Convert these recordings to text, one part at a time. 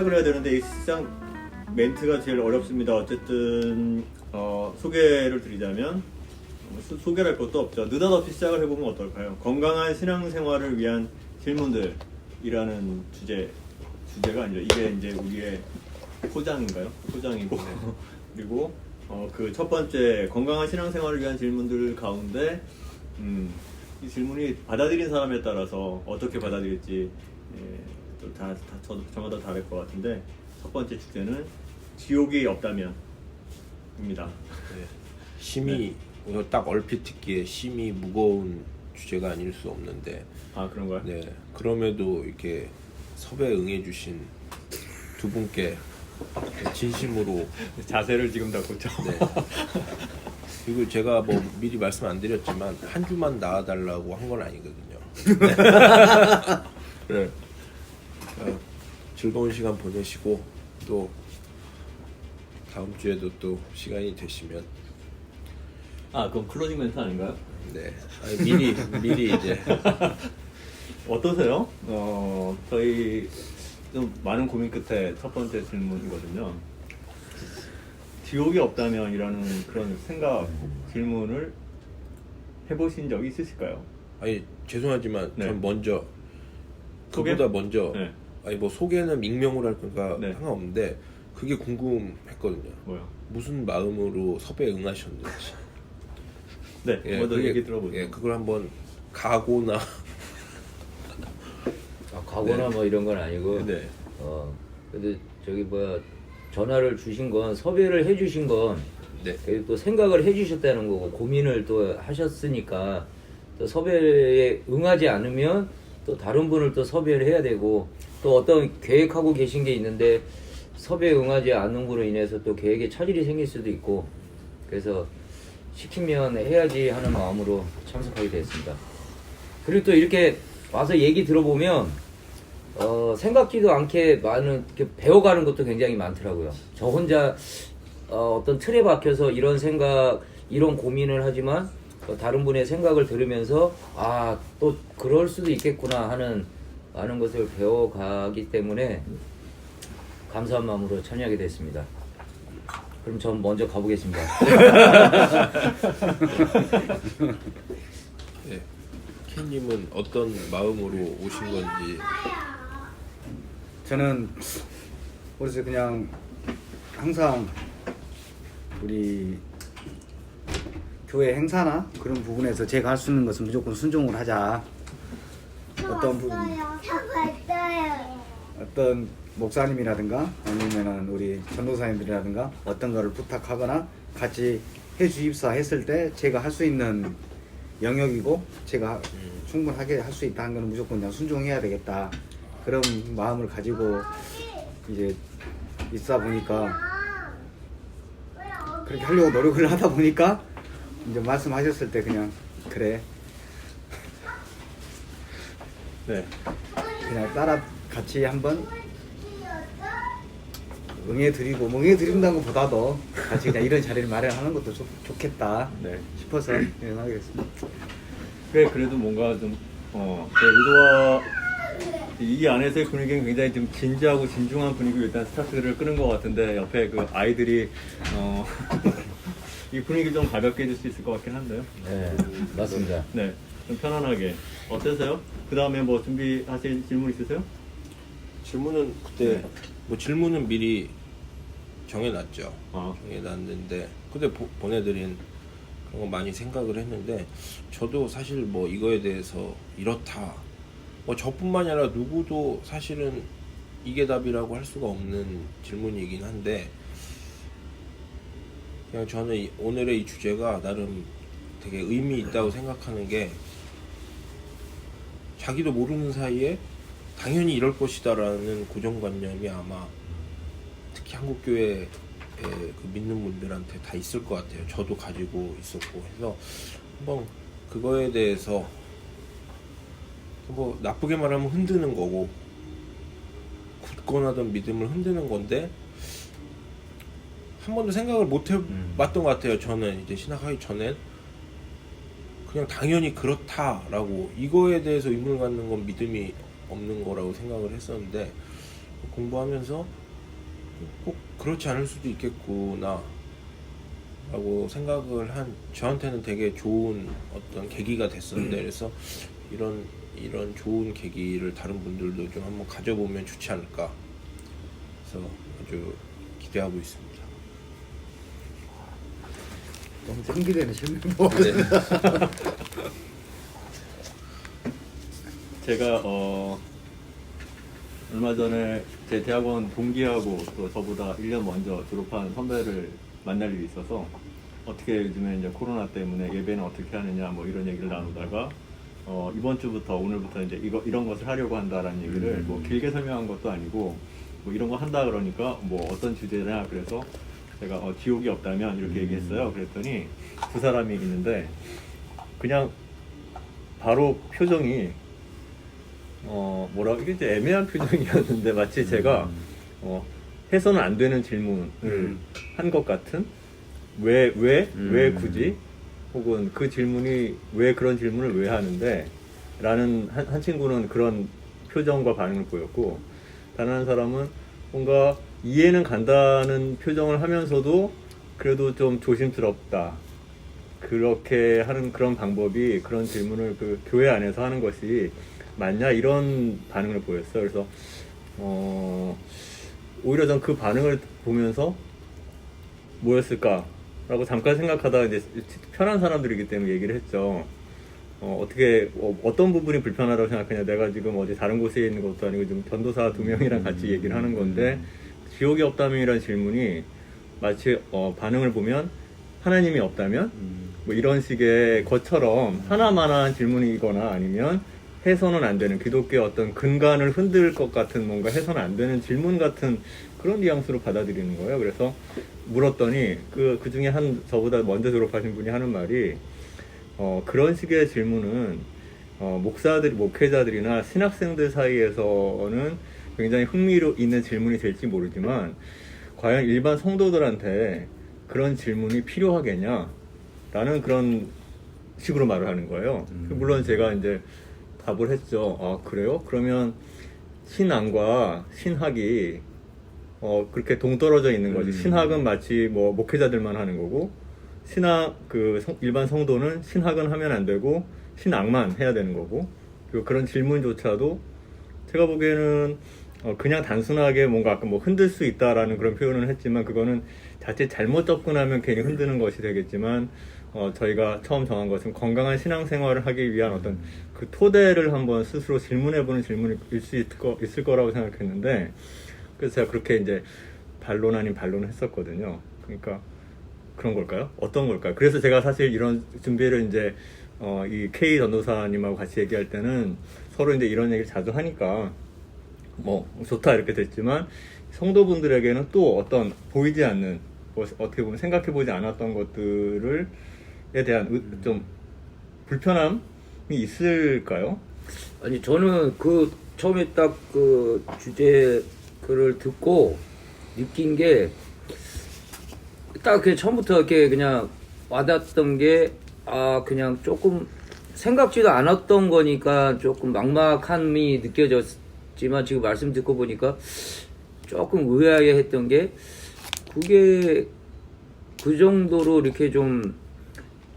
시작을 해야 되는데 이 시장 멘트가 제일 어렵습니다. 어쨌든 소개를 드리자면 소개할 것도 없죠. 느닷없이 시작을 해보면 어떨까요? 건강한 신앙생활을 위한 질문들이라는 주제가 아니죠. 이게 이제 우리의 포장인가요? 포장이고 그리고 그 첫 번째 건강한 신앙생활을 위한 질문들 가운데 이 질문이 받아들인 사람에 따라서 어떻게 받아들일지 저마다 다를 것 같은데 첫 번째 주제는 지옥이 없다면 입니다. 네. 심히 오늘 딱 얼핏 듣기에 심히 무거운 주제가 아닐 수 없는데 아 그런가요? 네. 그럼에도 이렇게 섭외 응해주신 두 분께 진심으로 자세를 지금 다 고쳐. 네. 그리고 제가 뭐 미리 말씀 안 드렸지만 한 주만 나와달라고 한 건 아니거든요. 네. 즐거운 시간 보내시고 또 다음 주에도 또 시간이 되시면 그럼 클로징 멘트 아닌가요? 네. 미리 이제 어떠세요? 저희 좀 많은 고민 끝에 첫 번째 질문이거든요. 지옥이 없다면이라는 그런 생각, 질문을 해보신 적이 있으실까요? 아니 죄송하지만 네. 전 먼저 소개? 그보다 먼저 네. 아니 뭐 소개는 익명으로 할 거니까 네. 상관없는데 그게 궁금했거든요. 뭐요? 무슨 마음으로 섭외 응하셨는지. 네, 먼저 얘기 들어보죠. 예, 그걸 한번 각오나 가거나 네. 뭐 이런 건 아니고. 네. 근데 저기 뭐야 전화를 주신 건 섭외를 해주신 건 네. 그리고 또 생각을 해주셨다는 거고 고민을 또 하셨으니까 또 섭외에 응하지 않으면 또 다른 분을 또 섭외를 해야 되고 또 어떤 계획하고 계신 게 있는데 섭외에 응하지 않는 분으로 인해서 또 계획에 차질이 생길 수도 있고 그래서 시키면 해야지 하는 마음으로 참석하게 됐습니다. 그리고 또 이렇게 와서 얘기 들어보면 생각지도 않게 많은 이렇게 배워가는 것도 굉장히 많더라고요. 저 혼자 어떤 틀에 박혀서 이런 생각, 이런 고민을 하지만 다른 분의 생각을 들으면서 또 그럴 수도 있겠구나 하는 많은 것을 배워가기 때문에 감사한 마음으로 참여하게 됐습니다. 그럼 전 먼저 가보겠습니다. 네. K님은 어떤 마음으로 오신 건지. 저는 그래서 그냥 항상 우리 교회 행사나 그런 부분에서 제가 할 수 있는 것은 무조건 순종을 하자. 어떤 부분, 어떤 목사님이라든가 아니면은 우리 전도사님들이라든가 어떤 거를 부탁하거나 같이 해주입사 했을 때 제가 할 수 있는 영역이고 제가 충분하게 할 수 있다는 거는 무조건 그냥 순종해야 되겠다. 그런 마음을 가지고 이제 있다 보니까 그렇게 하려고 노력을 하다 보니까 이제 말씀하셨을 때 그냥 그래 네. 그냥 따라 같이 한번 응해드리고 뭐 응해드린다는 것보다도 같이 그냥 이런 자리를 마련하는 것도 좋겠다 네. 싶어서 하게 됐습니다. 그래도 뭔가 좀 제 의도와 이 안에서의 분위기는 굉장히 좀 진지하고 진중한 분위기로 일단 스타트를 끄는 것 같은데 옆에 그 아이들이 이 분위기 좀 가볍게 해줄 수 있을 것 같긴 한데요. 네, 맞습니다. 네, 좀 편안하게. 어떠세요? 그 다음에 뭐 준비하실 질문 있으세요? 질문은 그때 네. 뭐 질문은 미리 정해놨죠. 아. 정해놨는데 그때 보내드린 그런 거 많이 생각을 했는데 저도 사실 뭐 이거에 대해서 이렇다 뭐 저뿐만이 아니라 누구도 사실은 이게 답이라고 할 수가 없는 질문이긴 한데 그냥 저는 오늘의 이 주제가 나름 되게 의미 있다고 생각하는 게 자기도 모르는 사이에 당연히 이럴 것이다라는 고정관념이 아마 특히 한국교회의 그 믿는 분들한테 다 있을 것 같아요. 저도 가지고 있었고 해서 한번 그거에 대해서 뭐 나쁘게 말하면 흔드는 거고 굳건 하던 믿음을 흔드는 건데 한 번도 생각을 못 해봤던 것 같아요. 저는 이제 신학하기 전엔 그냥 당연히 그렇다라고 이거에 대해서 의문을 갖는 건 믿음이 없는 거라고 생각을 했었는데 공부하면서 꼭 그렇지 않을 수도 있겠구나 라고 생각을 한 저한테는 되게 좋은 어떤 계기가 됐었는데 그래서 이런 좋은 계기를 다른 분들도 좀 한번 가져보면 좋지 않을까 그래서 아주 기대하고 있습니다. 너무 상기되는 질문. 제가 얼마 전에 제 대학원 동기하고 또 저보다 1년 먼저 졸업한 선배를 만날 일이 있어서 어떻게 요즘에 이제 코로나 때문에 예배는 어떻게 하느냐 뭐 이런 얘기를 나누다가 이번 주부터 오늘부터 이제 이런 것을 하려고 한다라는 얘기를 뭐 길게 설명한 것도 아니고 뭐 이런 거 한다 그러니까 뭐 어떤 주제냐 그래서 제가 지옥이 없다면 이렇게 얘기했어요. 그랬더니 두 사람이 있는데 그냥 바로 표정이 뭐라 이게 이제 애매한 표정이었는데 마치 제가 해서는 안 되는 질문을 한 것 같은 왜 굳이 혹은 그 질문이 왜 그런 질문을 왜 하는데 라는 한 친구는 그런 표정과 반응을 보였고 다른 한 사람은 뭔가 이해는 간다는 표정을 하면서도 그래도 좀 조심스럽다 그렇게 하는 그런 방법이 그런 질문을 그 교회 안에서 하는 것이 맞냐 이런 반응을 보였어요. 그래서 오히려 전 그 반응을 보면서 뭐였을까라고 잠깐 생각하다가 이제 편한 사람들이기 때문에 얘기를 했죠. 어떻게 어떤 부분이 불편하다고 생각하냐. 내가 지금 어디 다른 곳에 있는 것도 아니고 지금 전도사 2명이랑 같이 얘기를 하는 건데 지옥이 없다면이라는 질문이 마치 반응을 보면 하나님이 없다면 뭐 이런 식의 것처럼 하나만한 질문이거나 아니면 해서는 안 되는 기독교의 어떤 근간을 흔들 것 같은 뭔가 해서는 안 되는 질문 같은 그런 뉘앙스로 받아들이는 거예요. 그래서 물었더니 그 중에 한 저보다 먼저 졸업하신 분이 하는 말이 그런 식의 질문은 목회자들이나 신학생들 사이에서는 굉장히 흥미로 있는 질문이 될지 모르지만 과연 일반 성도들한테 그런 질문이 필요하겠냐 라는 그런 식으로 말을 하는 거예요. 물론 제가 이제 답을 했죠. 아 그래요? 그러면 신앙과 신학이 그렇게 동떨어져 있는 거지. 신학은 마치 뭐 목회자들만 하는 거고 신학 일반 성도는 신학은 하면 안 되고 신앙만 해야 되는 거고 그리고 그런 질문조차도 제가 보기에는 그냥 단순하게 뭔가 아까 뭐 흔들 수 있다라는 그런 표현을 했지만 그거는 자칫 잘못 접근하면 괜히 흔드는 것이 되겠지만 저희가 처음 정한 것은 건강한 신앙생활을 하기 위한 어떤 그 토대를 한번 스스로 질문해보는 질문일 수 있을 거라고 생각했는데 그래서 제가 그렇게 이제 반론 아닌 반론을 했었거든요. 그러니까 그런 걸까요? 어떤 걸까요? 그래서 제가 사실 이런 준비를 이제 이 K 전도사님하고 같이 얘기할 때는 서로 이제 이런 얘기를 자주 하니까 뭐 좋다 이렇게 됐지만 성도분들에게는 또 어떤 보이지 않는 어떻게 보면 생각해보지 않았던 것들에 대한 좀 불편함이 있을까요? 아니 저는 그 처음에 딱 그 주제 글을 듣고 느낀 게 딱 그 처음부터 이렇게 그냥 와닿았던 게 그냥 조금 생각지도 않았던 거니까 조금 막막함이 느껴졌지만 지금 말씀 듣고 보니까 조금 의아해했던 게 그게 그 정도로 이렇게 좀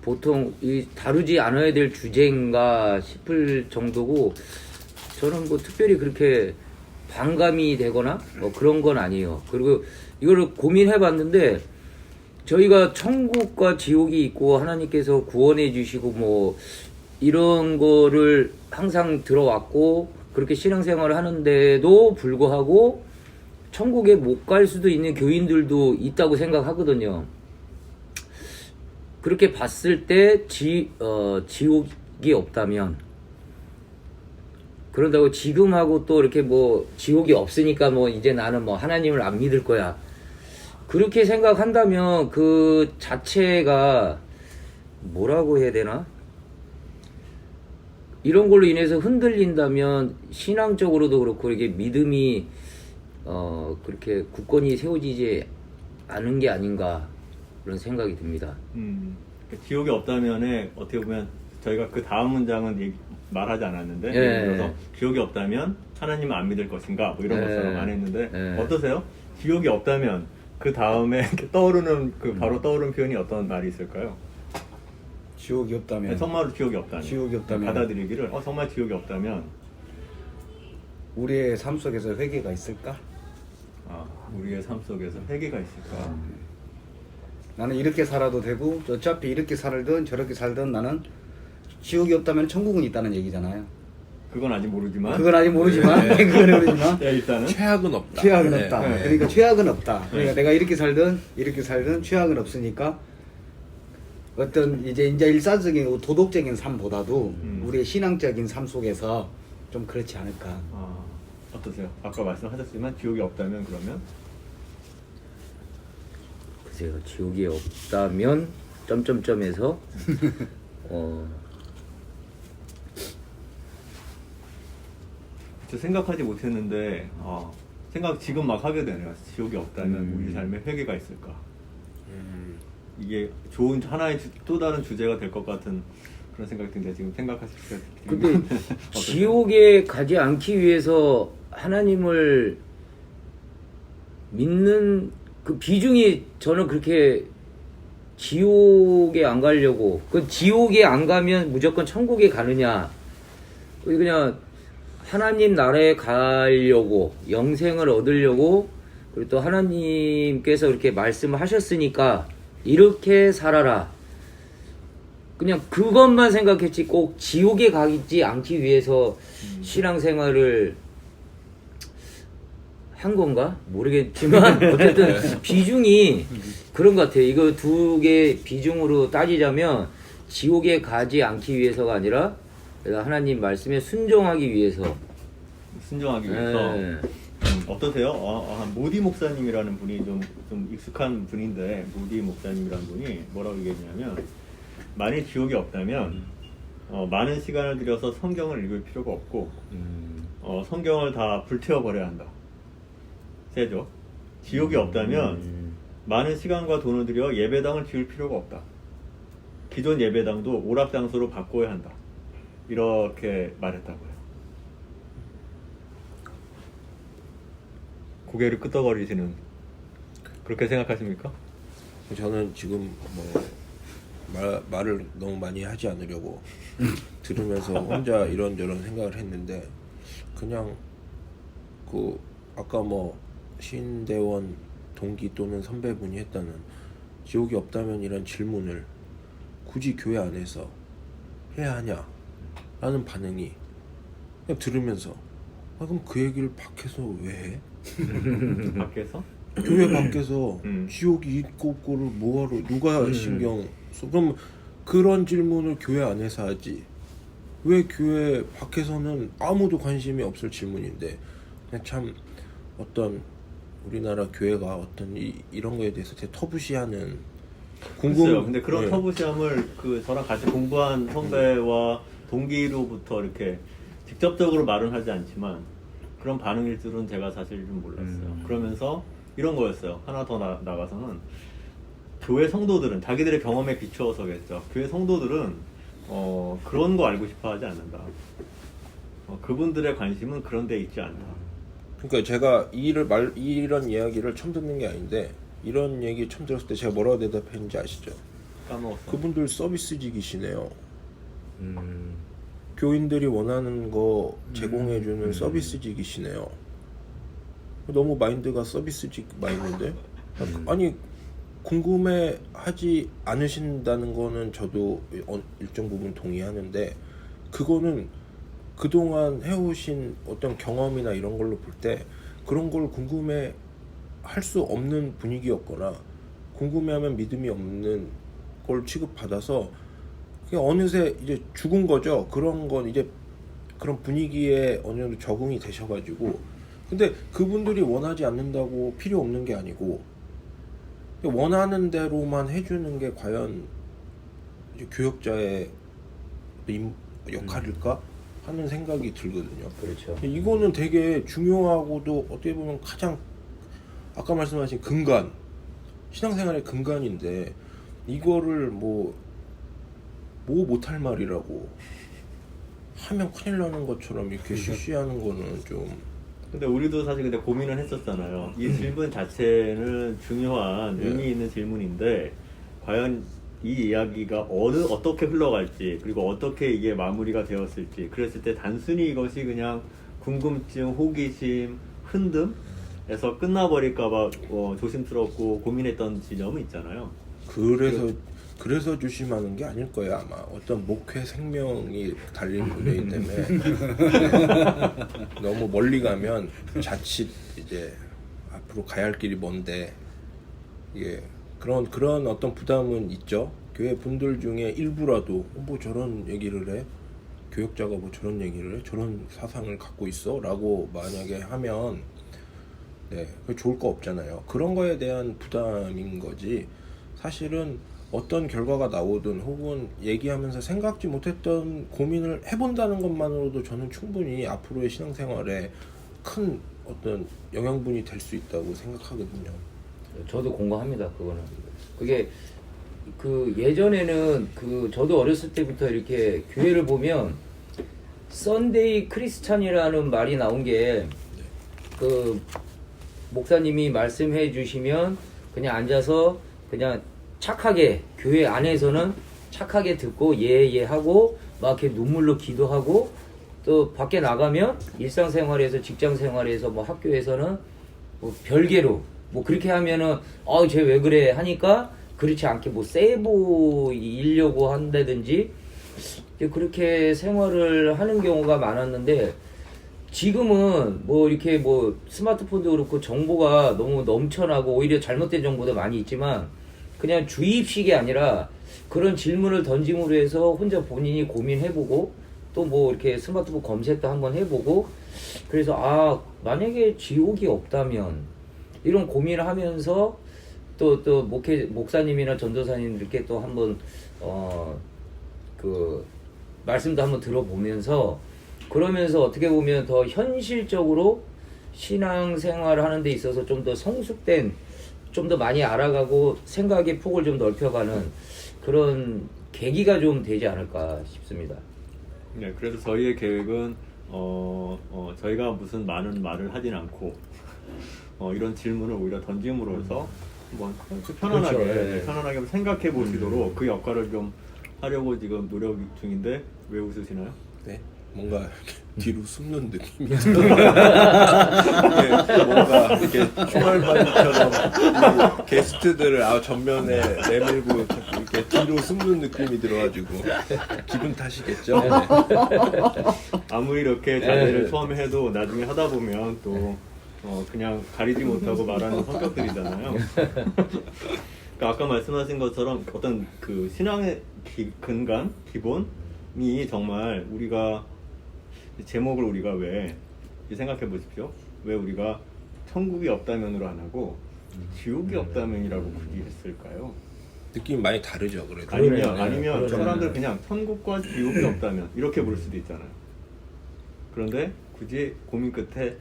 보통 다루지 않아야 될 주제인가 싶을 정도고 저는 뭐 특별히 그렇게 반감이 되거나 뭐 그런 건 아니에요. 그리고 이거를 고민해 봤는데 저희가 천국과 지옥이 있고 하나님께서 구원해 주시고 뭐 이런 거를 항상 들어왔고 그렇게 신앙생활을 하는데도 불구하고 천국에 못 갈 수도 있는 교인들도 있다고 생각하거든요. 그렇게 봤을 때 지옥이 없다면 그런다고 지금하고 또 이렇게 뭐 지옥이 없으니까 뭐 이제 나는 뭐 하나님을 안 믿을 거야. 그렇게 생각한다면 그 자체가 뭐라고 해야 되나? 이런 걸로 인해서 흔들린다면 신앙적으로도 그렇고 이게 믿음이 그렇게 굳건히 세워지지 않은 게 아닌가 그런 생각이 듭니다. 지옥이 없다면에 어떻게 보면 저희가 그 다음 문장은 말하지 않았는데 예. 예를 들어서 지옥이 없다면 하나님은 안 믿을 것인가 뭐 이런 예. 것처럼 안 했는데 예. 어떠세요? 지옥이 없다면 그 다음에 떠오르는 바로 떠오르는 표현이 어떤 말이 있을까요? 지옥이 없다면 정말로 지옥이 없다면 지옥이 없다면 받아들이기를 정말 지옥이 없다면 우리의 삶 속에서 회개가 있을까? 우리의 삶 속에서 회개가 있을까? 나는 이렇게 살아도 되고 어차피 이렇게 살든 저렇게 살든 나는 지옥이 없다면 천국은 있다는 얘기잖아요. 그건 아직 모르지만 그건 아직 모르지만 네. 그건 모르지만 일단은 최악은 없다. 최악은 네. 없다. 네. 그러니까 최악은 없다. 그러니까 네. 내가 이렇게 살든 최악은 없으니까 어떤 이제 일상적인 도덕적인 삶보다도 우리의 신앙적인 삶 속에서 좀 그렇지 않을까. 어떠세요? 아까 말씀하셨지만 지옥이 없다면 그러면 글쎄요, 지옥이 없다면 점점점에서 저 생각하지 못했는데 생각 지금 막 하게 되네요. 지옥이 없다면 우리 삶에 회개가 있을까? 이게 좋은 하나의 또 다른 주제가 될 것 같은 그런 생각이 드는데 지금 생각하실 때 근데 지옥에 가지 않기 위해서 하나님을 믿는 그 비중이 저는 그렇게 지옥에 안 가려고 그 지옥에 안 가면 무조건 천국에 가느냐 그냥 하나님 나라에 가려고 영생을 얻으려고 그리고 또 하나님께서 이렇게 말씀을 하셨으니까 이렇게 살아라 그냥 그것만 생각했지 꼭 지옥에 가지 않기 위해서 신앙생활을 한 건가? 모르겠지만 어쨌든 비중이 그런 것 같아요. 이거 두 개 비중으로 따지자면 지옥에 가지 않기 위해서가 아니라 내가 하나님 말씀에 순종하기 위해서 순종하기 위해서 네. 어떠세요? 모디 목사님이라는 분이 좀 익숙한 분인데 모디 목사님이라는 분이 뭐라고 얘기했냐면 만일 지옥이 없다면 많은 시간을 들여서 성경을 읽을 필요가 없고 성경을 다 불태워버려야 한다. 세죠? 지옥이 없다면 많은 시간과 돈을 들여 예배당을 지을 필요가 없다. 기존 예배당도 오락장소로 바꿔야 한다. 이렇게 말했다고요. 고개를 끄덕거리시는 그렇게 생각하십니까? 저는 지금 말을 너무 많이 하지 않으려고 들으면서 혼자 이런저런 생각을 했는데 그냥 그 아까 신대원 동기 또는 선배분이 했다는 지옥이 없다면 이런 질문을 굳이 교회 안에서 해야 하냐 라는 반응이 그냥 들으면서 그럼 그 얘기를 밖에서 왜 해? 밖에서? 교회 밖에서 지옥이 있고 없고를 뭐하러 누가 신경 써? 그럼 그런 질문을 교회 안에서 하지 왜 교회 밖에서는 아무도 관심이 없을 질문인데 그냥 참 어떤 우리나라 교회가 어떤 이런 거에 대해서 되게 터부시하는 글쎄요. 근데 그런 네. 터부시함을 저랑 같이 공부한 선배와 동기로부터 이렇게 직접적으로 말은 하지 않지만 그런 반응일 줄은 제가 사실 좀 몰랐어요. 그러면서 이런 거였어요. 하나 더 나가서는 교회 성도들은 자기들의 경험에 비추어서겠죠. 교회 성도들은 그런 거 알고 싶어 하지 않는다. 그분들의 관심은 그런 데 있지 않다. 그러니까 제가 이런 이야기를 처음 듣는 게 아닌데 이런 얘기 처음 들었을 때 제가 뭐라고 대답했는지 아시죠? 까먹었어. 그분들 서비스직이시네요. 교인들이 원하는 거 제공해주는 서비스직이시네요. 너무 마인드가 서비스직 마인드인데? 아니 궁금해하지 않으신다는 거는 저도 일정 부분 동의하는데 그거는 그동안 해오신 어떤 경험이나 이런 걸로 볼 때 그런 걸 궁금해 할 수 없는 분위기였거나 궁금해하면 믿음이 없는 걸 취급받아서 그냥 어느새 이제 죽은 거죠. 그런 건 이제 그런 분위기에 어느 정도 적응이 되셔가지고 근데 그분들이 원하지 않는다고 필요 없는 게 아니고 원하는 대로만 해주는 게 과연 이제 교역자의 역할일까 하는 생각이 들거든요. 그렇죠. 이거는 되게 중요하고도 어떻게 보면 가장 아까 말씀하신 근간 신앙생활의 근간인데 이거를 뭐 못할 말이라고 하면 큰일 나는 것처럼 이렇게 쉬쉬하는 거는 좀 근데 우리도 사실 근데 고민을 했었잖아요. 이 질문 자체는 중요한 예. 의미 있는 질문인데 과연 이 이야기가 어떻게 흘러갈지 그리고 어떻게 이게 마무리가 되었을지 그랬을 때 단순히 이것이 그냥 궁금증, 호기심, 흔듦에서 끝나버릴까봐 조심스럽고 고민했던 지점은 있잖아요. 그래서 조심하는 게 아닐 거예요 아마. 어떤 목회 생명이 달린 분이기 때문에 너무 멀리 가면 자칫 이제 앞으로 가야 할 길이 먼데 이게 그런 어떤 부담은 있죠. 교회 분들 중에 일부라도 뭐 저런 얘기를 해, 교역자가 뭐 저런 얘기를 해, 저런 사상을 갖고 있어 라고 만약에 하면 네, 그 좋을 거 없잖아요. 그런 거에 대한 부담인 거지 사실은 어떤 결과가 나오든 혹은 얘기하면서 생각지 못했던 고민을 해본다는 것만으로도 저는 충분히 앞으로의 신앙생활에 큰 어떤 영양분이 될 수 있다고 생각하거든요. 저도 공감합니다. 그거는. 그게 그 예전에는 그 저도 어렸을 때부터 이렇게 교회를 보면 썬데이 크리스찬이라는 말이 나온 게 그 목사님이 말씀해 주시면 그냥 앉아서 그냥 착하게 교회 안에서는 착하게 듣고 예 하고 막 이렇게 눈물로 기도하고 또 밖에 나가면 일상생활에서 직장생활에서 뭐 학교에서는 뭐 별개로 뭐 그렇게 하면은 쟤 왜 그래 하니까 그렇지 않게 뭐 세 보이려고 한다든지 그렇게 생활을 하는 경우가 많았는데 지금은 뭐 이렇게 뭐 스마트폰도 그렇고 정보가 너무 넘쳐나고 오히려 잘못된 정보도 많이 있지만 그냥 주입식이 아니라 그런 질문을 던짐으로 해서 혼자 본인이 고민해보고 또 뭐 이렇게 스마트폰 검색도 한번 해보고 그래서 만약에 지옥이 없다면 이런 고민을 하면서 또 목사님이나 전도사님들께 또 한번 그 말씀도 한번 들어보면서 그러면서 어떻게 보면 더 현실적으로 신앙생활을 하는 데 있어서 좀 더 성숙된 좀 더 많이 알아가고 생각의 폭을 좀 넓혀가는 그런 계기가 좀 되지 않을까 싶습니다. 네, 그래서 저희의 계획은 저희가 무슨 많은 말을 하진 않고 이런 질문을 오히려 던짐으로써 한번 편안하게 그렇죠, 예. 편안하게 한번 생각해 보시도록 그 역할을 좀 하려고 지금 노력 중인데 왜 웃으시나요? 네, 뭔가 이렇게 뒤로 숨는 느낌이 뭔가 이렇게 총알바지처럼 이 게스트들을 전면에 내밀고 이렇게 뒤로 숨는 느낌이 들어가지고 기분 탓이겠죠. 네. 아무리 이렇게 자세를 처음에 해도 나중에 하다 보면 또 그냥 가리지 못하고 말하는 성격들이잖아요. 그러니까 아까 말씀하신 것처럼 어떤 그 신앙의 근간, 기본이 정말 우리가 제목을 우리가 왜 생각해 보십시오. 왜 우리가 천국이 없다면으로 안 하고 지옥이 없다면이라고 굳이 했을까요? 느낌이 많이 다르죠. 그래도 아니면 사람들 그냥 천국과 지옥이 없다면 이렇게 부를 수도 있잖아요. 그런데 굳이 고민 끝에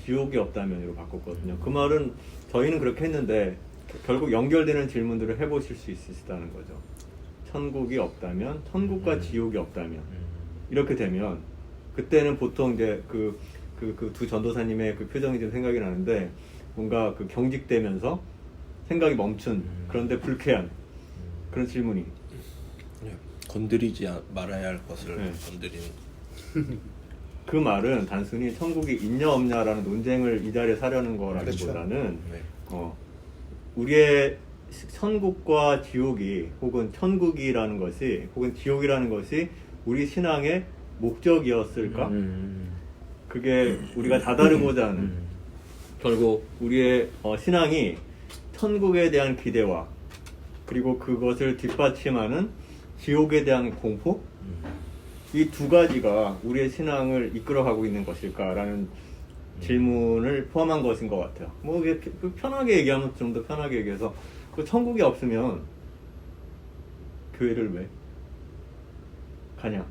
지옥이 없다면으로 바꿨거든요. 그 말은 저희는 그렇게 했는데 결국 연결되는 질문들을 해보실 수 있으시다는 거죠. 천국이 없다면, 천국과 지옥이 없다면 이렇게 되면 그때는 보통 이제 그 두 전도사님의 그 표정이 좀 생각이 나는데 뭔가 그 경직되면서 생각이 멈춘 그런데 불쾌한 그런 질문이 건드리지 말아야 할 것을 네. 건드리는. 그 말은 단순히 천국이 있냐 없냐라는 논쟁을 이 자리에 사려는 거라기보다는 네. 우리의 천국과 지옥이 혹은 천국이라는 것이 혹은 지옥이라는 것이 우리 신앙의 목적이었을까? 그게 우리가 다다르고자 하는 결국 우리의 신앙이 천국에 대한 기대와 그리고 그것을 뒷받침하는 지옥에 대한 공포? 이 두 가지가 우리의 신앙을 이끌어가고 있는 것일까라는 질문을 포함한 것인 것 같아요. 뭐 이게 편하게 얘기하면 좀 더 편하게 얘기해서 그 천국이 없으면 교회를 왜 가냐?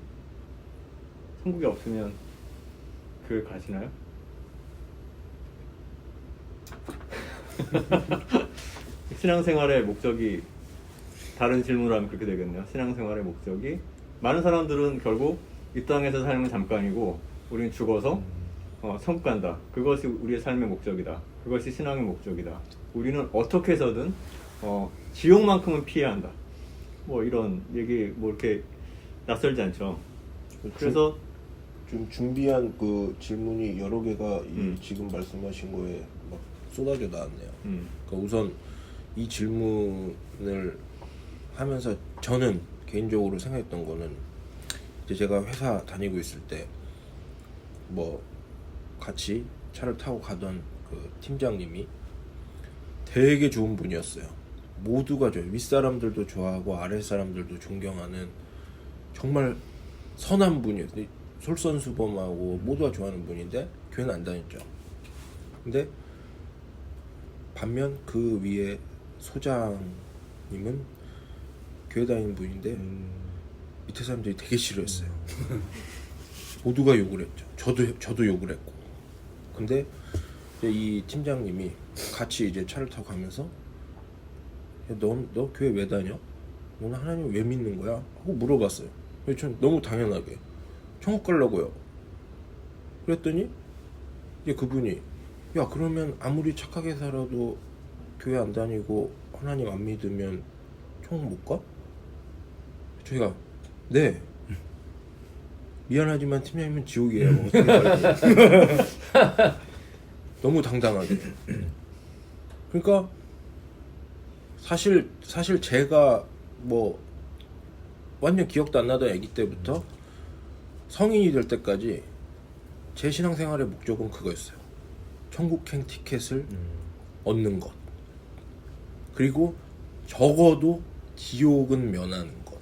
천국이 없으면 교회 가시나요? 신앙생활의 목적이 다른 질문을 하면 그렇게 되겠네요. 신앙생활의 목적이 많은 사람들은 결국 이 땅에서 삶은 잠깐이고 우리는 죽어서 천국 간다. 그것이 우리의 삶의 목적이다. 그것이 신앙의 목적이다. 우리는 어떻게 해서든 지옥만큼은 피해야 한다. 뭐 이런 얘기 뭐 이렇게 낯설지 않죠. 그래서 좀 준비한 그 질문이 여러 개가 이 지금 말씀하신 거에 막 쏟아져 나왔네요. 그러니까 우선 이 질문을 하면서 저는 개인적으로 생각했던 거는 이제 제가 회사 다니고 있을 때 뭐 같이 차를 타고 가던 그 팀장님이 되게 좋은 분이었어요. 모두가 좋아요. 윗사람들도 좋아하고 아랫사람들도 존경하는 정말 선한 분이에요. 솔선수범하고 모두가 좋아하는 분인데 교회는 안 다녔죠. 근데 반면 그 위에 소장님은 교회 다니는 분인데 밑에 사람들이 되게 싫어했어요. 모두가 욕을 했죠. 저도 욕을 했고. 근데 이제 이 팀장님이 같이 이제 차를 타고 가면서 야, 너 교회 왜 다녀? 너는 하나님 왜 믿는 거야? 하고 물어봤어요. 전 너무 당연하게 천국 가려고요. 그랬더니 이제 그분이 야 그러면 아무리 착하게 살아도 교회 안 다니고 하나님 안 믿으면 천국 못 가? 저희가 네 미안하지만 팀장님은 지옥이에요. 어떻게 말해요? 너무 당당하게. 그러니까 사실 제가 뭐 완전 기억도 안 나던 아기 때부터 성인이 될 때까지 제 신앙생활의 목적은 그거였어요. 천국행 티켓을 얻는 것. 그리고 적어도 지옥은 면하는 것.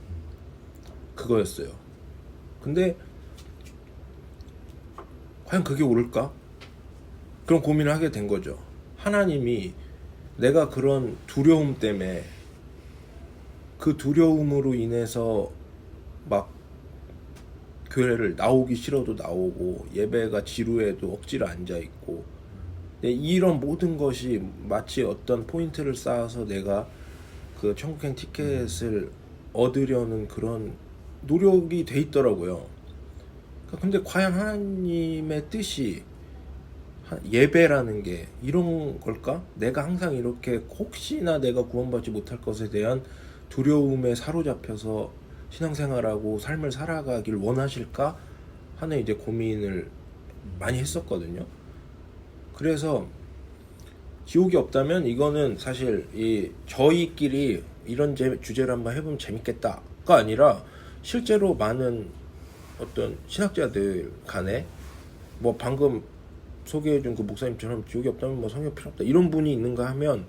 그거였어요. 근데 과연 그게 옳을까? 그런 고민을 하게 된 거죠. 하나님이 내가 그런 두려움 때문에 그 두려움으로 인해서 막 교회를 나오기 싫어도 나오고 예배가 지루해도 억지로 앉아있고 이런 모든 것이 마치 어떤 포인트를 쌓아서 내가 그 천국행 티켓을 얻으려는 그런 노력이 돼 있더라고요. 근데 과연 하나님의 뜻이 예배라는 게 이런 걸까? 내가 항상 이렇게 혹시나 내가 구원받지 못할 것에 대한 두려움에 사로잡혀서 신앙생활하고 삶을 살아가길 원하실까 하는 이제 고민을 많이 했었거든요. 그래서 지옥이 없다면 이거는 사실 이 저희끼리 이런 주제를 한번 해보면 재밌겠다가 아니라 실제로 많은 어떤 신학자들 간에 뭐 방금 소개해준 그 목사님처럼 지옥이 없다면 뭐 성경 필요 없다 이런 분이 있는가 하면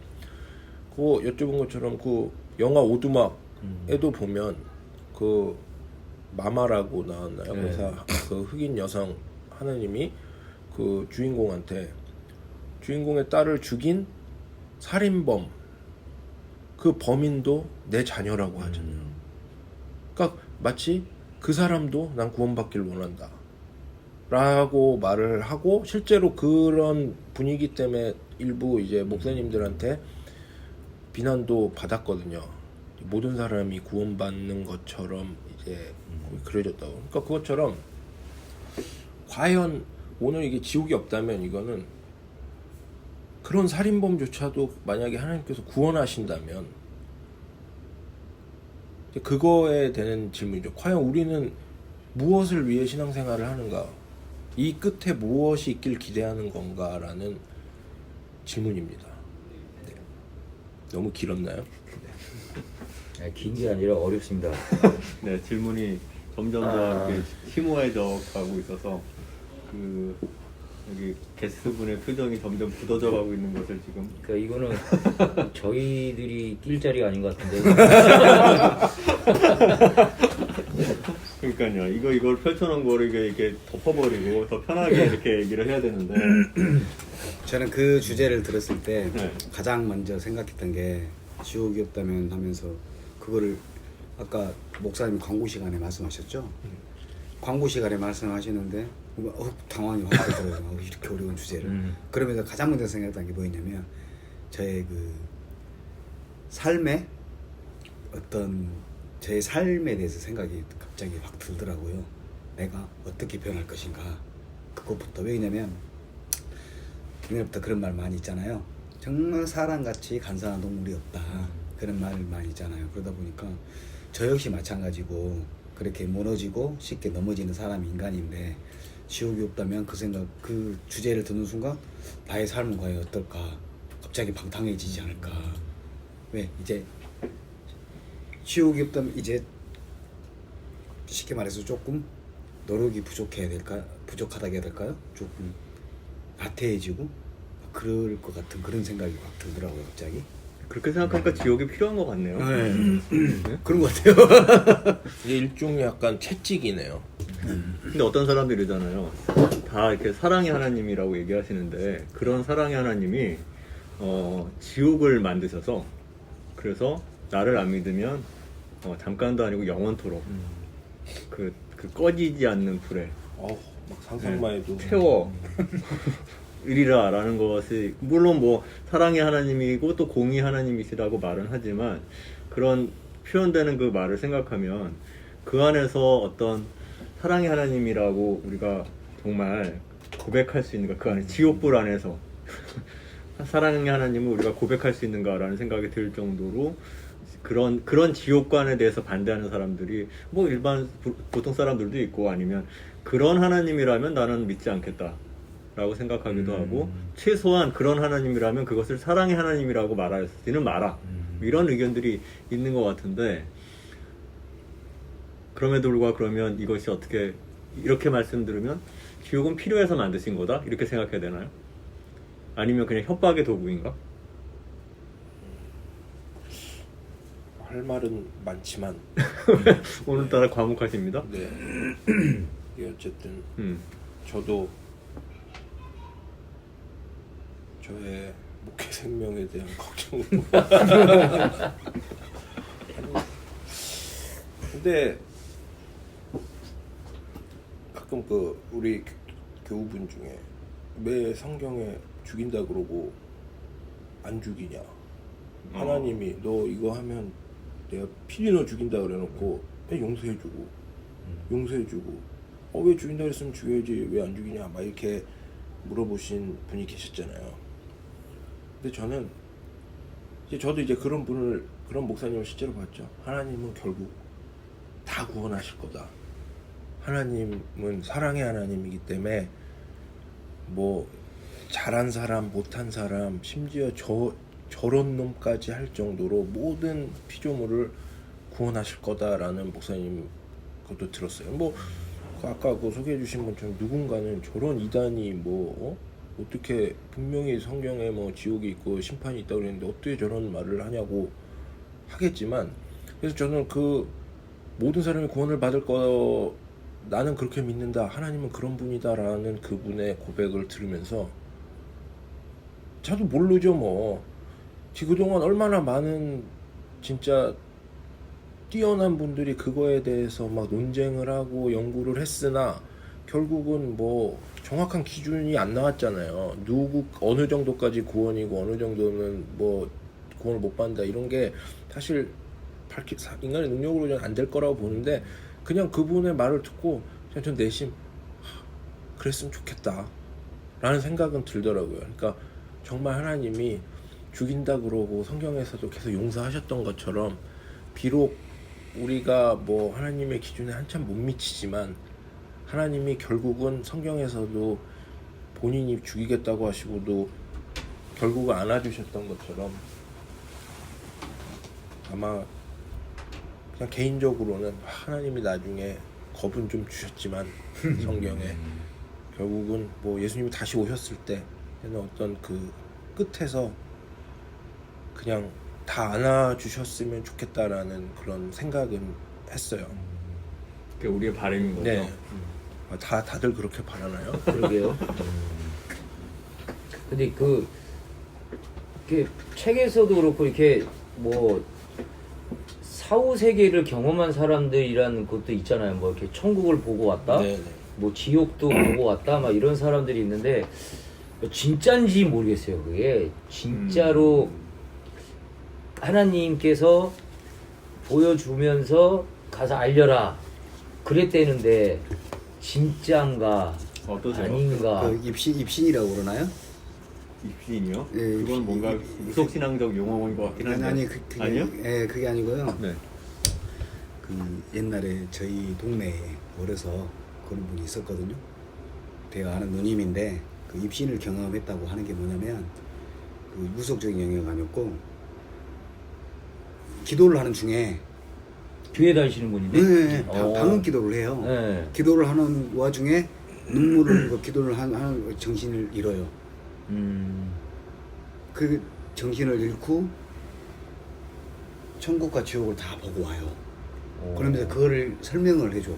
그거 여쭤본 것처럼 그 영화 오두막에도 보면 그 마마라고 나왔나요? 네. 그래서 그 흑인 여성 하나님이 그 주인공의 딸을 죽인 살인범 그 범인도 내 자녀라고 하잖아요. 그러니까 마치 그 사람도 난 구원받길 원한다 라고 말을 하고 실제로 그런 분위기 때문에 일부 이제 목사님들한테 비난도 받았거든요. 모든 사람이 구원받는 것처럼 이제 그려졌다고. 그러니까 그것처럼 과연 오늘 이게 지옥이 없다면 이거는 그런 살인범조차도 만약에 하나님께서 구원하신다면 그거에 대한 질문이죠. 과연 우리는 무엇을 위해 신앙생활을 하는가? 이 끝에 무엇이 있길 기대하는 건가라는 질문입니다. 네. 너무 길었나요? 긴 게 아니라 어렵습니다. 네, 질문이 점점 더 이렇게 심오해져 가고 있어서 그 여기 게스트분의 표정이 점점 굳어져 가고 있는 것을 지금. 그러니까 이거는 저희들이 낄 자리가 아닌 것 같은데. 그러니까요. 이걸 펼쳐놓은 거를 이렇게 덮어버리고 더 편하게 이렇게 얘기를 해야 되는데. 저는 그 주제를 들었을 때 네. 가장 먼저 생각했던 게 지옥이 없다면 하면서 그거를 아까 목사님 광고 시간에 말씀하셨죠? 광고 시간에 말씀하시는데 당황이 확 들어요. 이렇게 어려운 주제를. 그러면서 가장 먼저 생각했던 게 뭐였냐면 저의 그 삶의 어떤 제 삶에 대해서 생각이 갑자기 확 들더라고요. 내가 어떻게 변할 것인가. 그것부터. 왜냐면 옛날부터 그런 말 많이 있잖아요. 정말 사람같이 간사한 동물이 없다. 그런 말 많이 있잖아요. 그러다 보니까 저 역시 마찬가지고 그렇게 무너지고 쉽게 넘어지는 사람이 인간인데 지옥이 없다면 그 생각, 그 주제를 듣는 순간 나의 삶은 과연 어떨까? 갑자기 방탕해지지 않을까? 왜? 이제 지옥이 없다면 이제 쉽게 말해서 조금 노력이 부족하다고 해야 될까요? 조금 나태해지고 그럴 것 같은 그런 생각이 확 들더라고요, 갑자기. 그렇게 생각하니까 지옥이 필요한 것 같네요. 그런 것 같아요. 이게 일종의 약간 채찍이네요. 근데 어떤 사람들이 이러잖아요. 다 이렇게 사랑의 하나님이라고 얘기하시는데 그런 사랑의 하나님이 지옥을 만드셔서 그래서 나를 안 믿으면 잠깐도 아니고 영원토록 그 꺼지지 않는 불에 막 상상만 해도 태워 으리라라는 것이 물론 뭐 사랑의 하나님이고 또 공의 하나님이시라고 말은 하지만 그런 표현되는 그 말을 생각하면 그 안에서 어떤 사랑의 하나님이라고 우리가 정말 고백할 수 있는가, 그 안에 지옥불 안에서 사랑의 하나님을 우리가 고백할 수 있는가라는 생각이 들 정도로 그런 지옥관에 대해서 반대하는 사람들이 뭐 일반 보통 사람들도 있고 아니면 그런 하나님이라면 나는 믿지 않겠다 라고 생각하기도 하고 최소한 그런 하나님이라면 그것을 사랑의 하나님이라고 말하지는 마라 이런 의견들이 있는 것 같은데 그럼에도 불구하고 그러면 이것이 어떻게 이렇게 말씀드리면 지옥은 필요해서 만드신 거다 이렇게 생각해야 되나요? 아니면 그냥 협박의 도구인가? 할 말은 많지만 오늘따라 과묵하십니다. 네. 이게 어쨌든 저도 저의 목회 생명에 대한 걱정으로 근데 가끔 그 우리 교우분 중에 왜 성경에 죽인다 그러고 안 죽이냐 하나님이 너 이거 하면 내가 필히 너 죽인다 그래놓고 왜 용서해주고 왜 죽인다 그랬으면 죽여야지 왜 안 죽이냐 막 이렇게 물어보신 분이 계셨잖아요. 근데 저는 저도 이제 그런 목사님을 실제로 봤죠. 하나님은 결국 다 구원하실 거다. 하나님은 사랑의 하나님이기 때문에 뭐 잘한 사람 못한 사람 심지어 저런 놈까지 할 정도로 모든 피조물을 구원하실 거다라는 목사님 것도 들었어요. 뭐 아까 그 소개해 주신 분처럼 누군가는 저런 이단이 어떻게 분명히 성경에 뭐 지옥이 있고 심판이 있다고 그랬는데 어떻게 저런 말을 하냐고 하겠지만 그래서 저는 그 모든 사람이 구원을 받을 거 나는 그렇게 믿는다 하나님은 그런 분이다라는 그분의 고백을 들으면서 저도 모르죠 뭐 그동안 얼마나 많은 진짜 뛰어난 분들이 그거에 대해서 막 논쟁을 하고 연구를 했으나 결국은 뭐 정확한 기준이 안 나왔잖아요. 어느 정도까지 구원이고 어느 정도는 뭐 구원을 못 받는다 이런 게 사실 인간의 능력으로는 안 될 거라고 보는데 그냥 그분의 말을 듣고 그냥 전 내심 그랬으면 좋겠다 라는 생각은 들더라고요. 그러니까 정말 하나님이 죽인다 그러고 성경에서도 계속 용서하셨던 것처럼 비록 우리가 뭐 하나님의 기준에 한참 못 미치지만 하나님이 결국은 성경에서도 본인이 죽이겠다고 하시고도 결국은 안아주셨던 것처럼 아마 그냥 개인적으로는 하나님이 나중에 겁은 좀 주셨지만 성경에 결국은 뭐 예수님이 다시 오셨을 때는 어떤 그 끝에서 그냥 다 안아주셨으면 좋겠다라는 그런 생각은 했어요. 그게 우리의 바람인 거죠. 네. 다들 그렇게 바라나요? 그러게요. 근데 이렇게 책에서도 그렇고 이렇게 뭐 사후 세계를 경험한 사람들이라는 것도 있잖아요. 뭐 이렇게 천국을 보고 왔다, 네네. 뭐 지옥도 보고 왔다, 막 이런 사람들이 있는데 진짜인지 모르겠어요. 그게 진짜로 하나님께서 보여주면서 가서 알려라 그랬대는데 진짠가 어떠세요? 아닌가. 그 입신이라고 그러나요? 입신이요? 예, 그건 입신. 뭔가 무속신앙적 용어인 것 같긴 한데. 아니 그게 아니요? 예, 그게 아니고요. 네. 그 옛날에 저희 동네에 어려서 그런 분이 있었거든요. 제가 아는 누님인데 그 입신을 경험했다고 하는 게 뭐냐면 그 무속적인 영역 아니었고 기도를 하는 중에 교회 다니시는 분인데. 네, 어. 방언 기도를 해요. 네. 기도를 하는 와중에 눈물을 흘리고 기도를 하는 정신을 잃어요. 그 정신을 잃고 천국과 지옥을 다 보고 와요. 그러면서 그거를 설명을 해줘.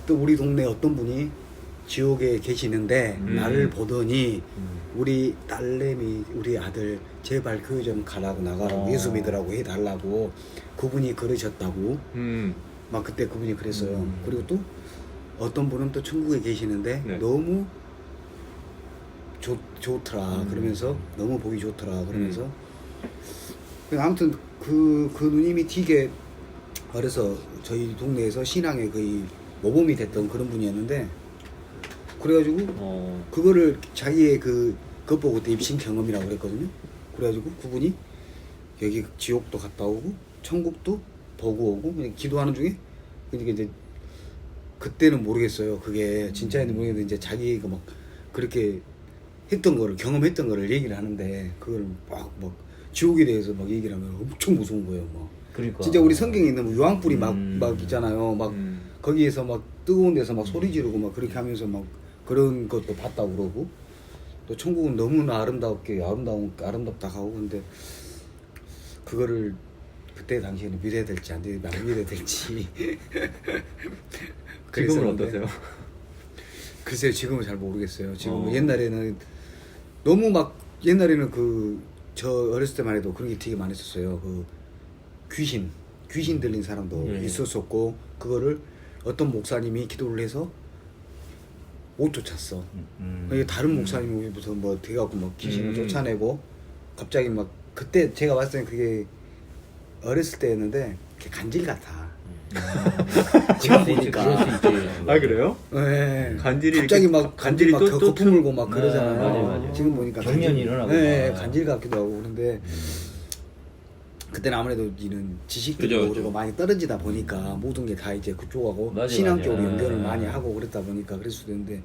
우리 동네 어떤 분이 지옥에 계시는데 나를 보더니 우리 딸내미 우리 아들 제발 그 좀 가라고 나가라고 예수 믿으라고 해달라고 그분이 그러셨다고 막 그때 그분이 그랬어요. 그리고 또 어떤 분은 또 천국에 계시는데 네. 너무 좋더라 그러면서 너무 보기 좋더라 그러면서 아무튼 그 누님이 되게 어려서 저희 동네에서 신앙의 거의 모범이 됐던 그런 분이었는데 그래가지고 그거를 자기의 그것 보고 그때 입신 경험이라고 그랬거든요. 그래가지고 그분이 여기 지옥도 갔다 오고 천국도 보고 오고 그냥 기도하는 중에 그러니까 이제 그때는 모르겠어요. 그게 진짜인지 모르겠는데 이제 자기가 막 그렇게 했던 거를 경험했던 거를 얘기를 하는데 그걸 막 지옥에 대해서 막 얘기를 하면 엄청 무서운 거예요. 막 그러니까. 진짜 우리 성경에 있는 뭐 유황불이 막 있잖아요. 막 거기에서 막 뜨거운 데서 막 소리 지르고 막 그렇게 하면서 막 그런 것도 봤다고 그러고 또 천국은 너무나 아름답다 하고 근데 그거를 그때 당시에는 믿어야 될지 안 믿어야 될지 지금은 그랬었는데 어떠세요? 글쎄요 지금은 잘 모르겠어요. 지금은 어. 옛날에는 너무 막 옛날에는 저 어렸을 때만 해도 그런 게 되게 많았었어요. 그 귀신 들린 사람도 있었었고 그거를 어떤 목사님이 기도를 해서 못 쫓았어. 다른 목사님부터 뭐 돼갖고 막 귀신을 쫓아내고 갑자기 막 그때 제가 봤을 때 그게 어렸을 때였는데 그게 간질 같아. 지금 보니까. 그럴 수 있지. 아 그래요? 네. 간질이 갑자기 이렇게 막 간질 막 또 거품 물고 막 네, 그러잖아요. 맞아요. 지금 보니까 경련이 일어나고 네, 막. 간질 같기도 하고 그런데 그때는 아무래도 이런 지식도 그죠, 그리고 그죠. 많이 떨어지다 보니까 모든 게 다 이제 그쪽하고 맞아요, 신앙 맞아요. 쪽으로 연결을 네. 많이 하고 그랬다 보니까 그럴 수도 있는데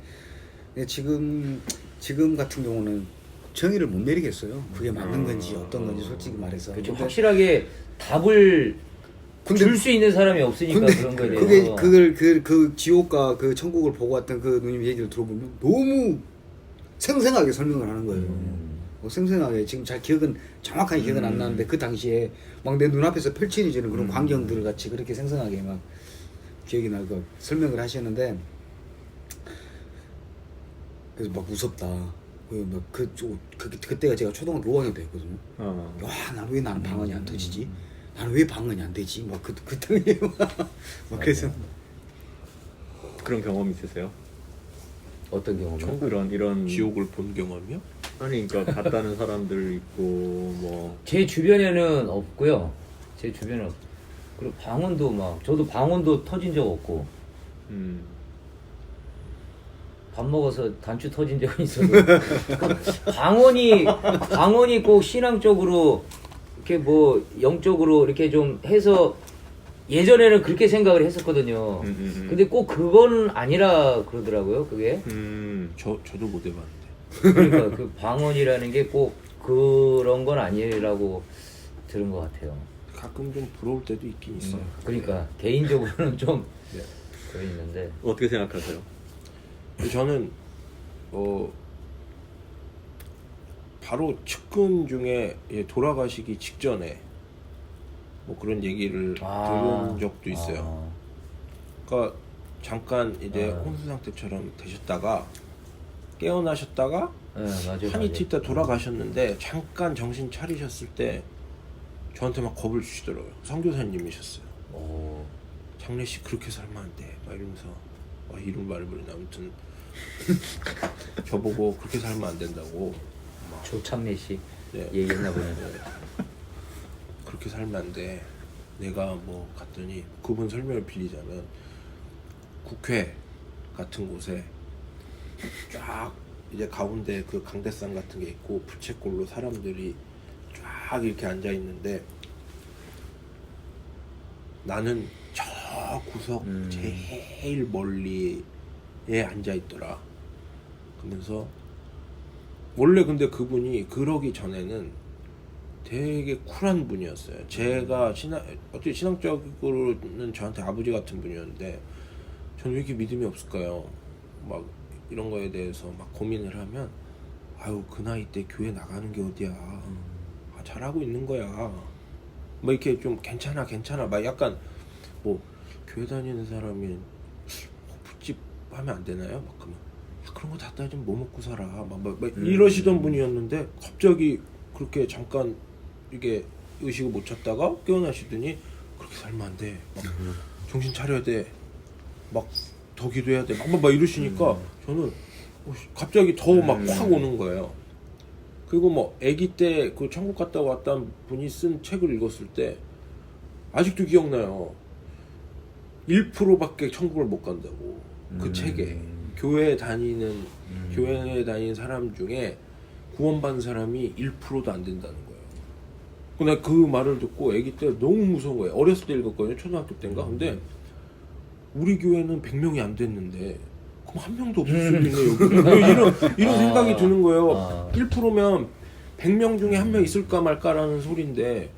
근데 지금 같은 경우는 정의를 못 내리겠어요. 그게 맞는 건지 어떤 건지 솔직히 말해서. 그렇죠. 근데 확실하게 답을 줄 수 있는 사람이 없으니까 그런 거에 대해서. 그 지옥과 그 천국을 보고 왔던 그 누님 얘기를 들어보면 너무 생생하게 설명을 하는 거예요. 생생하게 지금 잘 정확하게 기억은 안 나는데 그 당시에 막 내 눈앞에서 펼쳐지는 그런 광경들 같이 그렇게 생생하게 막 기억이 나고 설명을 하시는데 그래서 막 무섭다. 그때가 제가 초등학교 5학년 때였거든요. 와, 왜 나는 방언이 안 터지지? 나는 왜 방언이 안 되지? 막 그 당시에 막 그래서 그런 경험 있으세요? 어떤 경우는? 이런 지옥을 본 경험이요? 아니 그러니까 봤다는 사람들 있고 뭐 제 주변에는 없고요. 제 주변에 없. 그리고 방언도 막 저도 방언도 터진 적 없고 밥 먹어서 단추 터진 적은 있어도 방언이 꼭 신앙적으로 이렇게 뭐 영적으로 이렇게 좀 해서 예전에는 그렇게 생각을 했었거든요. 근데 꼭 그건 아니라 그러더라고요. 그게 저도 못 해봤는데. 그러니까 그 방언이라는 게 꼭 그런 건 아니라고 들은 것 같아요. 가끔 좀 부러울 때도 있긴 있어요. 그러니까 개인적으로는 좀 네. 그래 있는데 어떻게 생각하세요? 저는 바로 측근 중에 돌아가시기 직전에 뭐 그런 얘기를 들은 적도 있어요. 그러니까 잠깐 이제 혼수 상태처럼 되셨다가 깨어나셨다가 네, 맞아요. 한 이틀 있다 돌아가셨는데 잠깐 정신 차리셨을 때 저한테 막 겁을 주시더라고요. 선교사님이셨어요. 장례씨 그렇게 살면 안 돼. 막 이러면서 이런 말을 버리네. 아무튼 저보고 그렇게 살면 안 된다고. 조창래 씨 네. 얘기했나 보네. 그렇게 살면 안 돼. 내가 뭐 갔더니 그분 설명을 빌리자면 국회 같은 곳에 쫙 이제 가운데 그 강대상 같은 게 있고 부채꼴로 사람들이 쫙 이렇게 앉아 있는데 나는 저 구석 제일 멀리에 앉아 있더라. 그러면서 원래 근데 그분이 그러기 전에는 되게 쿨한 분이었어요. 제가 어떻게 신앙적으로는 저한테 아버지 같은 분이었는데 저는 왜 이렇게 믿음이 없을까요? 막 이런 거에 대해서 막 고민을 하면 아유 그 나이 때 교회 나가는 게 어디야. 아, 잘하고 있는 거야. 뭐 이렇게 좀 괜찮아 막 약간 뭐 교회 다니는 사람이 호프집 하면 안 되나요? 막 그러면 그런 거 다 따지면 뭐 먹고 살아 막 이러시던 분이었는데 갑자기 그렇게 잠깐 이게 의식을 못 찾다가 깨어나시더니 그렇게 살면 안 돼. 막 정신 차려야 돼. 막 더 기도해야 돼. 막 이러시니까 저는 갑자기 더 막 확 오는 거예요. 그리고 뭐 아기 때 그 천국 갔다 왔다는 분이 쓴 책을 읽었을 때 아직도 기억나요. 1%밖에 천국을 못 간다고. 그 책에 교회에 다니는 사람 중에 구원받은 사람이 1%도 안 된다는 거예요. 근데 그 말을 듣고 아기 때 너무 무서운 거예요. 어렸을 때 읽었거든요. 초등학교 때인가. 근데 우리 교회는 100명이 안 됐는데 그럼 한 명도 없을 수도 있네 여기. 이런 생각이 드는 거예요. 1%면 100명 중에 한 명 있을까 말까라는 소린데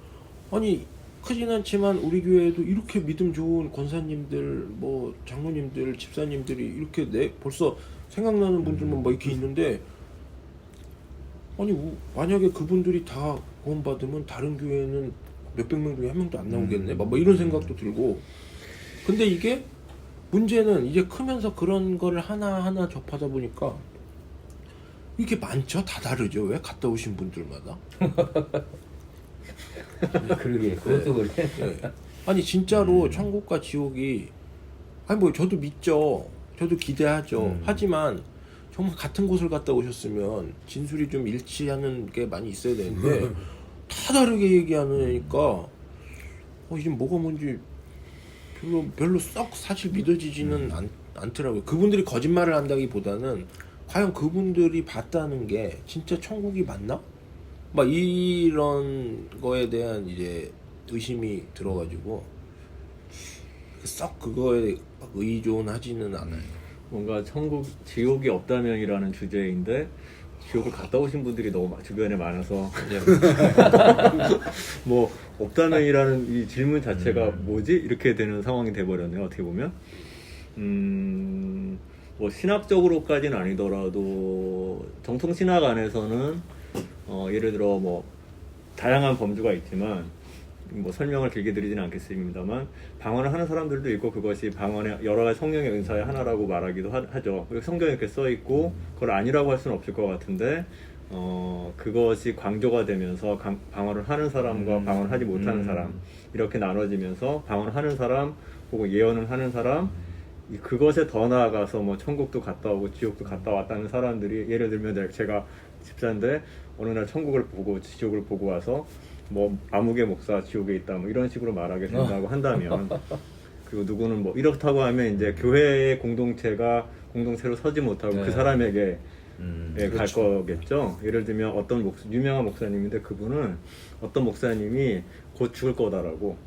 아니 크진 않지만 우리 교회에도 이렇게 믿음 좋은 권사님들 뭐 장로님들 집사님들이 이렇게 벌써 생각나는 분들만 막 이렇게 있는데 아니 만약에 그분들이 다 구원받으면 다른 교회는 몇백 명 중에 한 명도 안 나오겠네 막 이런 생각도 들고 근데 이게 문제는 이제 크면서 그런 거를 하나하나 접하다 보니까 이게 많죠? 다 다르죠? 왜? 갔다 오신 분들마다 그러게 그것도 그래. 네. 아니 진짜로 천국과 지옥이 아니 뭐 저도 믿죠. 저도 기대하죠. 하지만 정말 같은 곳을 갔다 오셨으면 진술이 좀 일치하는 게 많이 있어야 되는데 다 다르게 얘기하니까 이제 뭐가 뭔지 별로 썩 사실 믿어지지는 않더라고요. 그분들이 거짓말을 한다기보다는 과연 그분들이 봤다는 게 진짜 천국이 맞나? 막 이런 거에 대한 이제 의심이 들어가지고 썩 그거에 막 의존하지는 않아요. 뭔가 천국, 지옥이 없다면이라는 주제인데 지옥을 갔다 오신 분들이 너무 주변에 많아서 뭐 없다면이라는 이 질문 자체가 뭐지? 이렇게 되는 상황이 돼버렸네요. 어떻게 보면 뭐 신학적으로까지는 아니더라도 정통 신학 안에서는 예를 들어 뭐 다양한 범주가 있지만 뭐 설명을 길게 드리지는 않겠습니다만 방언을 하는 사람들도 있고 그것이 방언의 여러 가지 성령의 은사의 하나라고 말하기도 하죠. 성경에 이렇게 써 있고 그걸 아니라고 할 수는 없을 것 같은데 그것이 강조가 되면서 방언을 하는 사람과 방언을 하지 못하는 사람 이렇게 나눠지면서 방언을 하는 사람 혹은 예언을 하는 사람 그것에 더 나아가서 뭐 천국도 갔다 오고 지옥도 갔다 왔다는 사람들이 예를 들면 제가 집사인데 어느 날 천국을 보고 지옥을 보고 와서 뭐 아무개 목사 지옥에 있다 뭐 이런 식으로 말하게 된다고 한다면 그리고 누구는 뭐 이렇다고 하면 이제 교회의 공동체로 서지 못하고 그 사람에게 갈 그렇죠. 거겠죠. 예를 들면 어떤 유명한 목사님인데 그분은 어떤 목사님이 곧 죽을 거다라고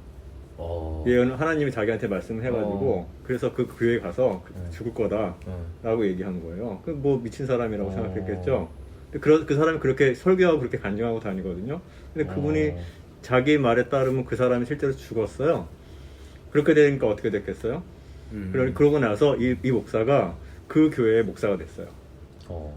예언을 하나님이 자기한테 말씀을 해가지고 그래서 그 교회에 가서 죽을 거다라고 얘기한 거예요. 그 뭐 미친 사람이라고 생각했겠죠. 그 사람이 그렇게 설교하고 그렇게 간증하고 다니거든요. 근데 그분이 자기 말에 따르면 그 사람이 실제로 죽었어요. 그렇게 되니까 어떻게 됐겠어요? 그러고 나서 이 목사가 그 교회의 목사가 됐어요.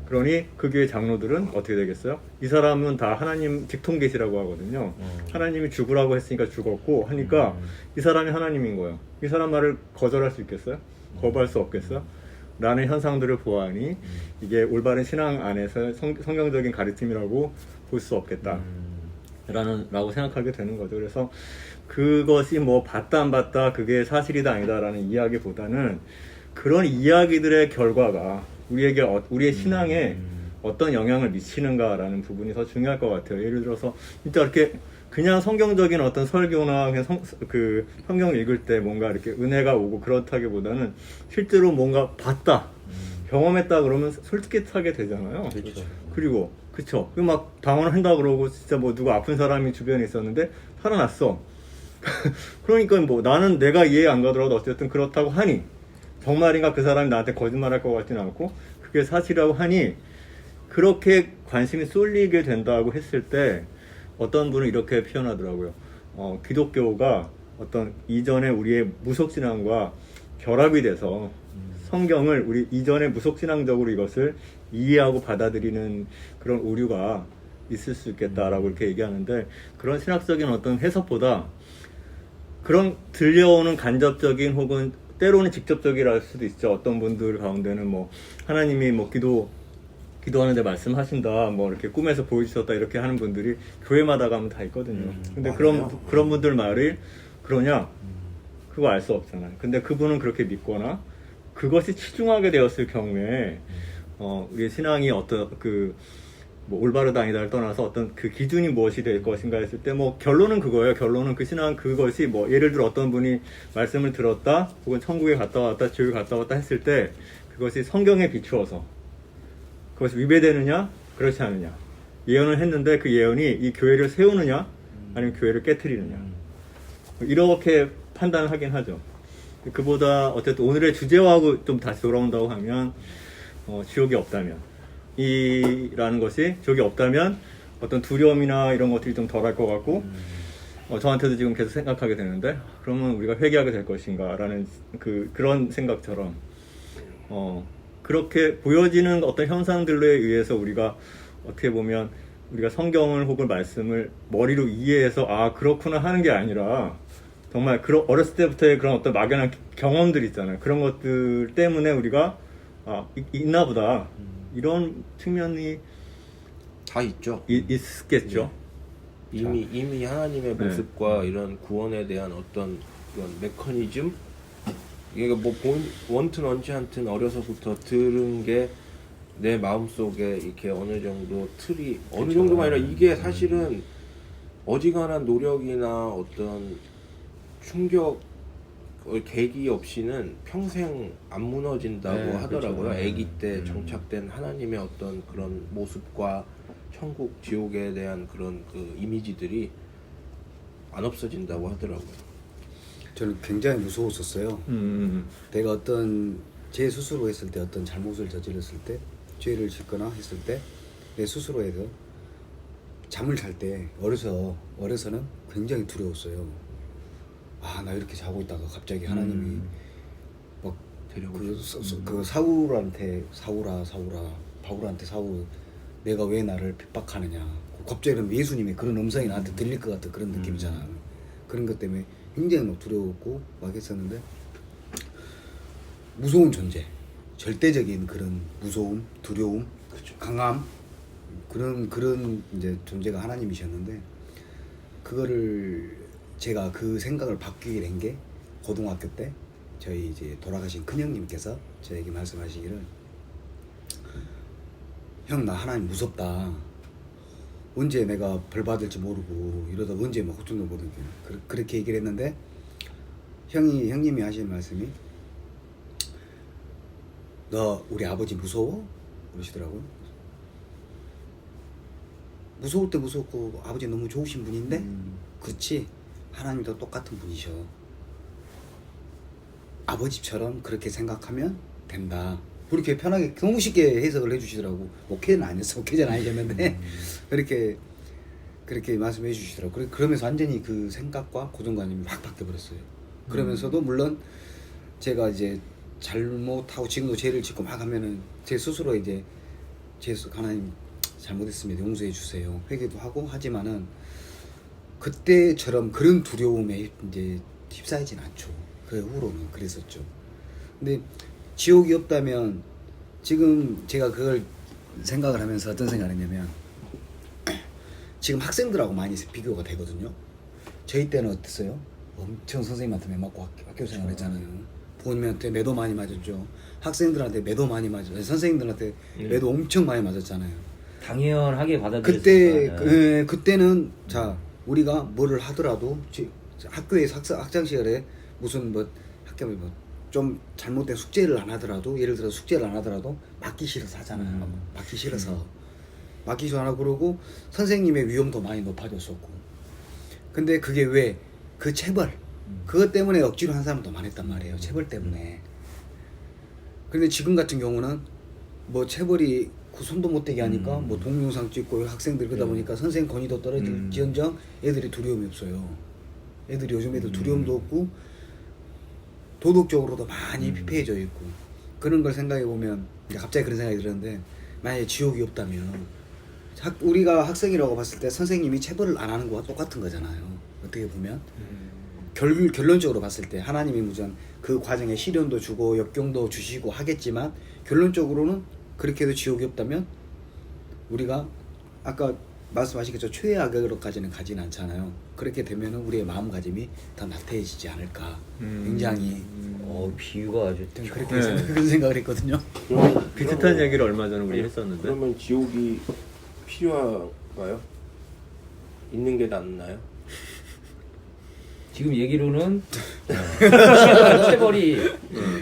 그러니 그 교회 장로들은 어떻게 되겠어요? 이 사람은 다 하나님 직통계시라고 하거든요. 하나님이 죽으라고 했으니까 죽었고 하니까 이 사람이 하나님인 거예요. 이 사람 말을 거절할 수 있겠어요? 거부할 수 없겠어요? 라는 현상들을 보아하니 이게 올바른 신앙 안에서 성경적인 가르침이라고 볼 수 없겠다 라고 생각하게 되는 거죠. 그래서 그것이 뭐 봤다 안 봤다 그게 사실이다 아니다라는 이야기보다는 그런 이야기들의 결과가 우리의 신앙에 어떤 영향을 미치는가라는 부분이 더 중요할 것 같아요. 예를 들어서 진짜 이렇게 그냥 성경적인 어떤 설교나 그냥 그 성경 읽을 때 뭔가 이렇게 은혜가 오고 그렇다기보다는 실제로 뭔가 봤다, 경험했다 그러면 솔직하게 되잖아요. 그렇죠. 그리고 그쵸. 막 방언한다 그러고 진짜 뭐 누구 아픈 사람이 주변에 있었는데 살아났어. 그러니까 뭐 나는 내가 이해 안 가더라도 어쨌든 그렇다고 하니 정말인가 그 사람이 나한테 거짓말할 것 같지는 않고 그게 사실이라고 하니 그렇게 관심이 쏠리게 된다고 했을 때 어떤 분은 이렇게 표현하더라고요. 기독교가 어떤 이전의 우리의 무속신앙과 결합이 돼서 성경을 우리 이전의 무속신앙적으로 이것을 이해하고 받아들이는 그런 오류가 있을 수 있겠다라고 이렇게 얘기하는데, 그런 신학적인 어떤 해석보다 그런 들려오는 간접적인 혹은 때로는 직접적이라 수도 있죠. 어떤 분들 가운데는 뭐 하나님이 뭐 기도하는데 말씀하신다, 뭐 이렇게 꿈에서 보여주셨다 이렇게 하는 분들이 교회마다 가면 다 있거든요. 근데 맞아요. 그런 분들 말이 그러냐? 그거 알 수 없잖아요. 근데 그분은 그렇게 믿거나 그것이 치중하게 되었을 경우에 우리 신앙이 어떤 뭐 올바르다 아니다를 떠나서 어떤 그 기준이 무엇이 될 것인가 했을 때 뭐 결론은 그거예요. 결론은 그 신앙 그것이 뭐 예를 들어 어떤 분이 말씀을 들었다 혹은 천국에 갔다 왔다 지옥에 갔다 왔다 했을 때 그것이 성경에 비추어서 그것이 위배되느냐 그렇지 않느냐, 예언을 했는데 그 예언이 이 교회를 세우느냐 아니면 교회를 깨트리느냐, 이렇게 판단하긴 하죠. 그보다 어쨌든 오늘의 주제와하고 좀 다시 돌아온다고 하면 지옥이 없다면 이라는 것이, 지옥이 없다면 어떤 두려움이나 이런 것들이 좀 덜할 것 같고 저한테도 지금 계속 생각하게 되는데, 그러면 우리가 회개하게 될 것인가 라는 그런 생각처럼 그렇게 보여지는 어떤 현상들에 의해서 우리가 어떻게 보면 우리가 성경을 혹은 말씀을 머리로 이해해서 아 그렇구나 하는 게 아니라 정말 어렸을 때부터의 그런 어떤 막연한 경험들 있잖아요. 그런 것들 때문에 우리가 있나 보다 이런 측면이 다 있죠. 있겠죠. 이미 하나님의 모습과 이런 구원에 대한 어떤 그런 메커니즘, 이게 뭐 원튼 원치 않든 어려서부터 들은 게 내 마음속에 이렇게 어느 정도 틀이 어느 정도가 아니라 이게 사실은 어지간한 노력이나 어떤 충격 계기 없이는 평생 안 무너진다고 네, 하더라고요. 그렇죠. 아기 때 정착된 하나님의 어떤 그런 모습과 천국, 지옥에 대한 그런 그 이미지들이 안 없어진다고 하더라고요. 저는 굉장히 무서웠었어요. 내가 어떤 제 스스로 했을 때 어떤 잘못을 저질렀을 때, 죄를 짓거나 했을 때 내 스스로 해서 잠을 잘 때 어려서는 굉장히 두려웠어요. 나 이렇게 자고 있다가 갑자기 하나님이 막 그 사울한테 바울한테 내가 왜 나를 핍박하느냐, 갑자기 그럼 예수님의 그런 음성이 나한테 들릴 것 같은 그런 느낌이잖아. 그런 것 때문에 굉장히 막 두려웠고 막 했었는데, 무서운 존재, 절대적인 그런 무서움, 두려움, 그쵸. 강함, 그런 이제 존재가 하나님이셨는데, 그거를 제가 그 생각을 바뀌게 된 게 고등학교 때 저희 이제 돌아가신 큰형님께서 저에게 말씀하시기를, 형 나 하나님 무섭다, 언제 내가 벌 받을지 모르고 이러다 언제 막 걱정도 못하게 그렇게 얘기를 했는데, 형님이 하시는 말씀이 너 우리 아버지 무서워? 그러시더라고요. 무서울 때 무섭고 아버지 너무 좋으신 분인데 그렇지 하나님도 똑같은 분이셔. 아버지처럼 그렇게 생각하면 된다. 그렇게 편하게 너무 쉽게 해석을 해주시더라고. 목회는 아니었어, 목회자는 아니셨는데 그렇게 말씀해 주시더라고. 그러면서 완전히 그 생각과 고정관념이 확 바뀌어 버렸어요. 그러면서도 물론 제가 이제 잘못하고 지금도 죄를 짓고 막 하면은 제 스스로 이제 하나님 잘못했습니다, 용서해 주세요, 회개도 하고 하지만은 그때처럼 그런 두려움에 이제 휩싸이진 않죠. 그 후로는 그랬었죠. 근데 지옥이 없다면, 지금 제가 그걸 생각을 하면서 어떤 생각을 했냐면, 지금 학생들하고 많이 비교가 되거든요. 저희 때는 어땠어요? 엄청 선생님한테 매 맞고 학교 생활 했잖아요. 부모님한테 매도 많이 맞았죠. 학생들한테 매도 많이 맞았죠. 선생님들한테 매도 엄청 많이 맞았잖아요. 당연하게 받아들였어요. 그때는 자 우리가 뭐를 하더라도 학교에서 학창 시절에 무슨 뭐 학교 뭐좀 잘못된 숙제를 안 하더라도 예를 들어 숙제를 안 하더라도 맞기 싫어서 하잖아요. 맞기 싫어서 맞기 싫어 안 하고 그러고 선생님의 위험도 많이 높아졌었고. 근데 그게 왜 그 체벌 그것 때문에 억지로 한 사람도 많았단 말이에요. 체벌 때문에. 근데 지금 같은 경우는 뭐 체벌이 그 손도 못 대게 하니까 뭐 동영상 찍고 학생들 그러다 보니까 선생님 권위도 떨어질지언정 애들이 두려움이 없어요. 애들이 요즘 애들 두려움도 없고 도덕적으로도 많이 피폐해져 있고 그런 걸 생각해 보면 갑자기 그런 생각이 들었는데 만약에 지옥이 없다면 우리가 학생이라고 봤을 때 선생님이 체벌을 안 하는 거와 똑같은 거잖아요. 어떻게 보면 결론적으로 봤을 때 하나님이 무전 그 과정에 시련도 주고 역경도 주시고 하겠지만 결론적으로는 그렇게 해도 지옥이 없다면 우리가 아까 말씀하시겠죠. 최악으로까지는 가진 않잖아요. 그렇게 되면 우리의 마음가짐이 더 나태해지지 않을까. 굉장히 비유가 아주 그렇게 네. 그런 생각을 했거든요. 비슷한 얘기를 얼마 전에 우리 했었는데. 그러면 지옥이 필요한가요? 있는 게 낫나요? 지금 얘기로는 체벌이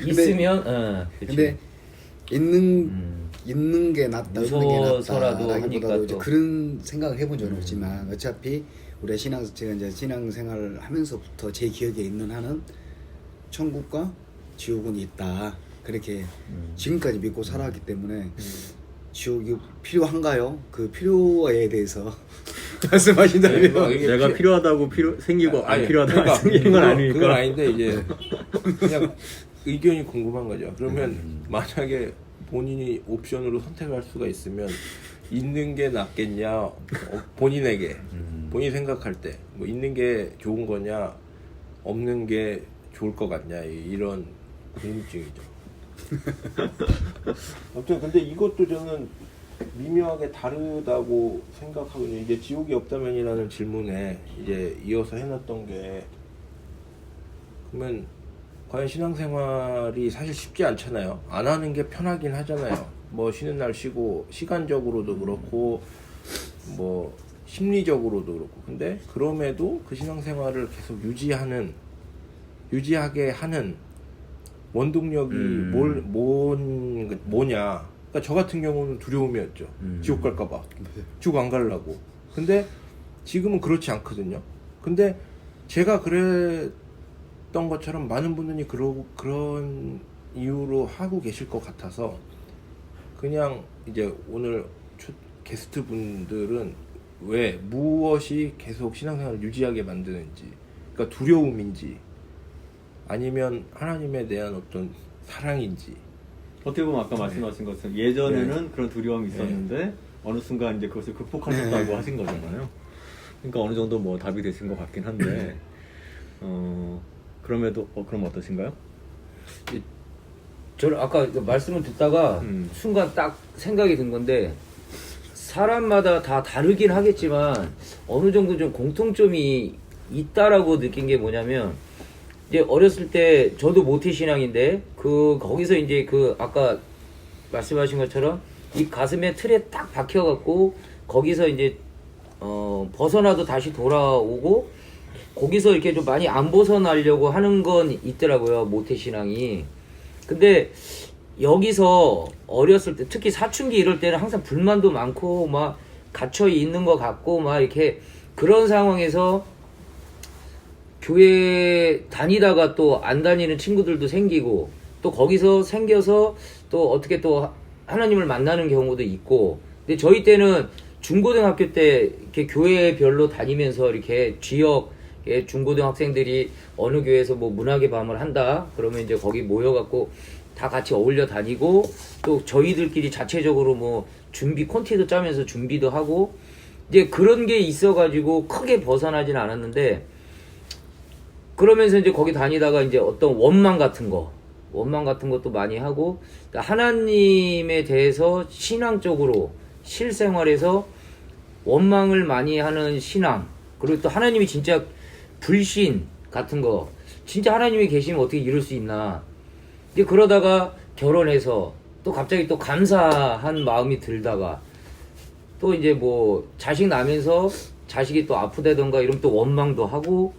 있으면 그치. 근데 있는 게 낫다, 없는 게 무서워서라도 낫다라기보다도 하니까 이제 또. 그런 생각을 해본 적은 없지만 어차피 우리가 제가 이제 신앙생활을 하면서부터 제 기억에 있는 한은 천국과 지옥은 있다 그렇게 지금까지 믿고 살아왔기 때문에 지옥이 필요한가요? 그 필요에 대해서 말씀하신다면 이게 내가 필요하다고 생기고 안 필요하다고 안 생기는 건 아니니까. 그건 아닌데 이제 그냥 의견이 궁금한 거죠. 그러면 만약에 본인이 옵션으로 선택할 수가 있으면 있는 게 낫겠냐 본인에게 본인이 생각할 때 뭐 있는 게 좋은 거냐 없는 게 좋을 것 같냐 이런 궁금증이죠. 아무튼 근데 이것도 저는 미묘하게 다르다고 생각하거든요. 이제 지옥이 없다면이라는 질문에 이제 이어서 해놨던 게 그러면 과연 신앙생활이 사실 쉽지 않잖아요. 안 하는 게 편하긴 하잖아요. 뭐 쉬는 날 쉬고 시간적으로도 그렇고 뭐 심리적으로도 그렇고 근데 그럼에도 그 신앙생활을 계속 유지하게 하는 원동력이 뭐냐. 그러니까 저 같은 경우는 두려움이었죠. 지옥 갈까봐. 지옥 안 가려고. 근데 지금은 그렇지 않거든요. 근데 제가 그랬던 것처럼 많은 분들이 그런 이유로 하고 계실 것 같아서 그냥 이제 오늘 게스트 분들은 왜 무엇이 계속 신앙생활을 유지하게 만드는지 그러니까 두려움인지 아니면 하나님에 대한 어떤 사랑인지 어떻게 보면 아까 말씀하신 것처럼 예전에는 그런 두려움이 있었는데 어느 순간 이제 그것을 극복하셨다고 하신 거잖아요. 그러니까 어느 정도 뭐 답이 되신 것 같긴 한데 그럼에도 그럼 어떠신가요? 저는 아까 말씀을 듣다가 순간 딱 생각이 든 건데 사람마다 다 다르긴 하겠지만 어느 정도 좀 공통점이 있다라고 느낀 게 뭐냐면 이제 어렸을 때 저도 모태신앙인데 거기서 이제 아까 말씀하신 것처럼 이 가슴에 틀에 딱 박혀갖고 거기서 이제 벗어나도 다시 돌아오고 거기서 이렇게 좀 많이 안 벗어나려고 하는 건 있더라고요, 모태신앙이. 근데 여기서 어렸을 때 특히 사춘기 이럴 때는 항상 불만도 많고 막 갇혀 있는 것 같고 막 이렇게 그런 상황에서 교회 다니다가 또 안 다니는 친구들도 생기고 또 거기서 생겨서 또 어떻게 또 하나님을 만나는 경우도 있고 근데 저희 때는 중고등학교 때 이렇게 교회별로 다니면서 이렇게 지역 중고등학생들이 어느 교회에서 뭐 문학의 밤을 한다 그러면 이제 거기 모여갖고 다 같이 어울려 다니고 또 저희들끼리 자체적으로 뭐 준비 콘티도 짜면서 준비도 하고 이제 그런 게 있어가지고 크게 벗어나진 않았는데 그러면서 이제 거기 다니다가 이제 어떤 원망 같은 것도 많이 하고 그러니까 하나님에 대해서 신앙적으로 실생활에서 원망을 많이 하는 신앙 그리고 또 하나님이 진짜 불신 같은 거 진짜 하나님이 계시면 어떻게 이럴 수 있나 이제 그러다가 결혼해서 또 갑자기 또 감사한 마음이 들다가 또 이제 뭐 자식 나면서 자식이 또 아프다던가 이러면 또 원망도 하고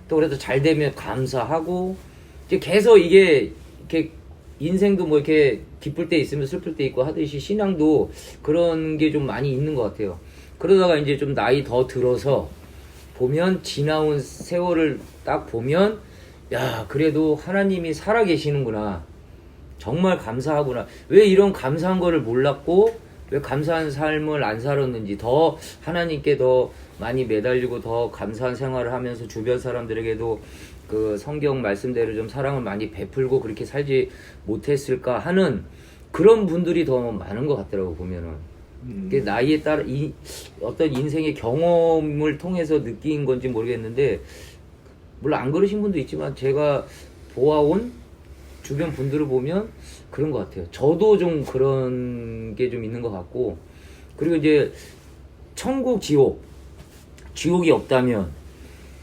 또 그래도 잘 되면 감사하고 이제 계속 이게 이렇게 인생도 뭐 이렇게 기쁠 때 있으면 슬플 때 있고 하듯이 신앙도 그런 게 좀 많이 있는 것 같아요. 그러다가 이제 좀 나이 더 들어서 보면 지나온 세월을 딱 보면 야 그래도 하나님이 살아 계시는구나. 정말 감사하구나. 왜 이런 감사한 거를 몰랐고 왜 감사한 삶을 안 살았는지 더 하나님께 더 많이 매달리고 더 감사한 생활을 하면서 주변 사람들에게도 그 성경 말씀대로 좀 사랑을 많이 베풀고 그렇게 살지 못했을까 하는 그런 분들이 더 많은 것 같더라고 보면은. 그게 나이에 따라 어떤 인생의 경험을 통해서 느낀 건지 모르겠는데 물론 안 그러신 분도 있지만 제가 보아온 주변 분들을 보면 그런 것 같아요. 저도 좀 그런 게 좀 있는 것 같고 그리고 이제 천국 지옥이 없다면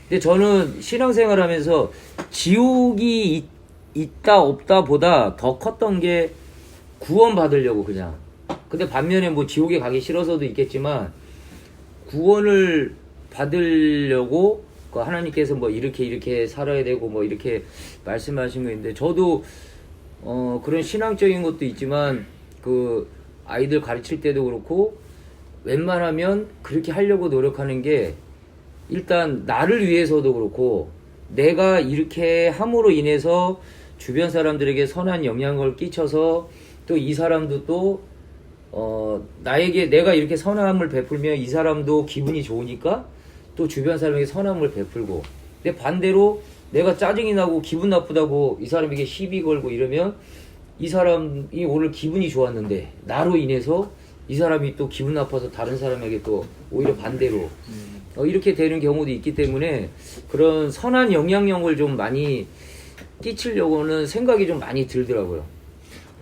근데 저는 신앙생활 하면서 지옥이 있다 없다 보다 더 컸던 게 구원 받으려고 그냥 근데 반면에 뭐 지옥에 가기 싫어서도 있겠지만 구원을 받으려고 그 하나님께서 뭐 이렇게 살아야 되고 뭐 이렇게 말씀하신 거 있는데 저도 그런 신앙적인 것도 있지만 그 아이들 가르칠 때도 그렇고 웬만하면 그렇게 하려고 노력하는 게 일단 나를 위해서도 그렇고 내가 이렇게 함으로 인해서 주변 사람들에게 선한 영향을 끼쳐서 또 이 사람도 또 나에게 내가 이렇게 선함을 베풀면 이 사람도 기분이 좋으니까 또 주변 사람에게 선함을 베풀고 근데 반대로 내가 짜증이 나고 기분 나쁘다고 이 사람에게 시비 걸고 이러면 이 사람이 오늘 기분이 좋았는데 나로 인해서 이 사람이 또 기분 나빠서 다른 사람에게 또 오히려 반대로 이렇게 되는 경우도 있기 때문에 그런 선한 영향력을 좀 많이 끼치려고는 생각이 좀 많이 들더라고요.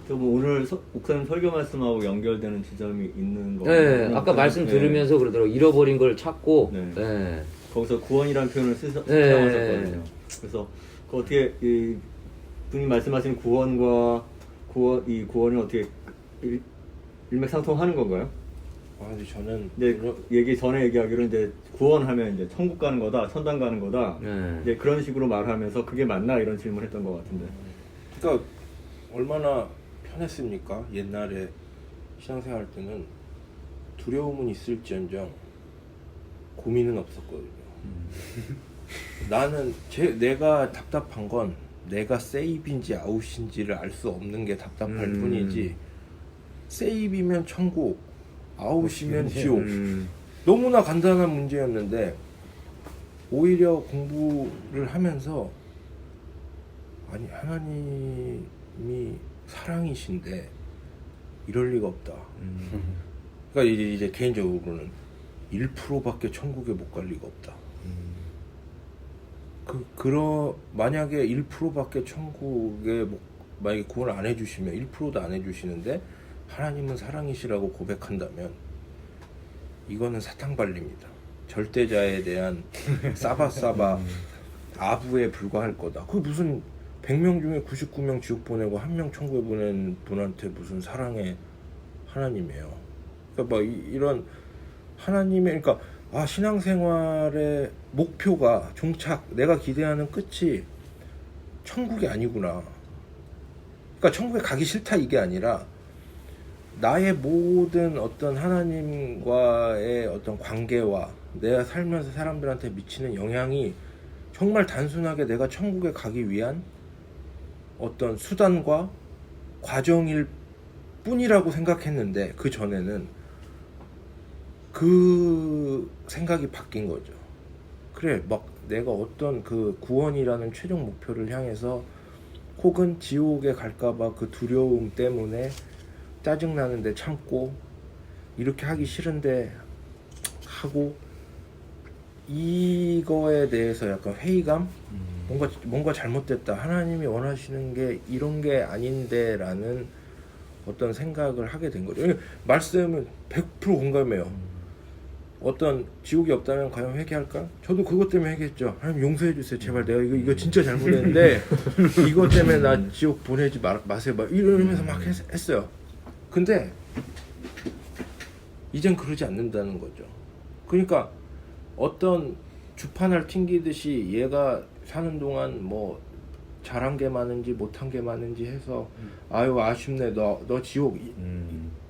뭐 오늘 목사님 설교 말씀하고 연결되는 지점이 있는 거. 네, 아까 말씀 네. 들으면서 그러더라고요. 잃어버린 걸 찾고. 네. 네. 거기서 구원이라는 표현을 네. 사용하셨거든요. 그래서 그 어떻게 이 분이 말씀하신 이 구원이 어떻게 일맥상통하는 건가요? 근데 저는 네, 전에 얘기하기로 이제 구원하면 이제 천국 가는 거다, 천당 가는 거다. 네. 이제 그런 식으로 말하면서 그게 맞나 이런 질문을 했던 것 같은데. 그러니까 얼마나 편했습니까? 옛날에 신앙생활 때는 두려움은 있을지언정 고민은 없었거든요. 나는 내가 답답한 건 내가 세이브인지 아웃인지를 알 수 없는 게 답답할 뿐이지 세이브이면 천국, 아웃이면 지옥 너무나 간단한 문제였는데 오히려 공부를 하면서 아니 하나님이 사랑이신데 이럴 리가 없다. 그러니까 이제 개인적으로는 1%밖에 천국에 못 갈 리가 없다. 만약에 1%밖에 천국에 만약에 구원 안 해주시면 1%도 안 해주시는데 하나님은 사랑이시라고 고백한다면 이거는 사탕발림이다. 절대자에 대한 싸바싸바 아부에 불과할 거다. 그 무슨 100명 중에 99명 지옥 보내고 1명 천국에 보낸 분한테 무슨 사랑의 하나님이에요. 그러니까 뭐 이런 하나님의 그러니까 신앙생활의 목표가 종착 내가 기대하는 끝이 천국이 아니구나. 그러니까 천국에 가기 싫다 이게 아니라 나의 모든 어떤 하나님과의 어떤 관계와 내가 살면서 사람들한테 미치는 영향이 정말 단순하게 내가 천국에 가기 위한 어떤 수단과 과정일 뿐이라고 생각했는데 그 전에는 그 생각이 바뀐 거죠. 그래 막 내가 어떤 그 구원이라는 최종 목표를 향해서 혹은 지옥에 갈까봐 그 두려움 때문에 짜증나는데 참고 이렇게 하기 싫은데 하고 이거에 대해서 약간 회의감? 뭔가 잘못됐다. 하나님이 원하시는 게 이런 게 아닌데 라는 어떤 생각을 하게 된 거죠. 말씀은 100% 공감해요. 어떤 지옥이 없다면 과연 회개할까? 저도 그것 때문에 회개했죠. 하나님 용서해 주세요. 제발 내가 이거 진짜 잘못했는데 이것 때문에 나 지옥 보내지 마세요. 막 이러면서 막 했어요. 근데 이젠 그러지 않는다는 거죠. 그러니까 어떤 주판을 튕기듯이 얘가 사는 동안 뭐 잘한 게 많은지 못한 게 많은지 해서 아유 아쉽네 너 지옥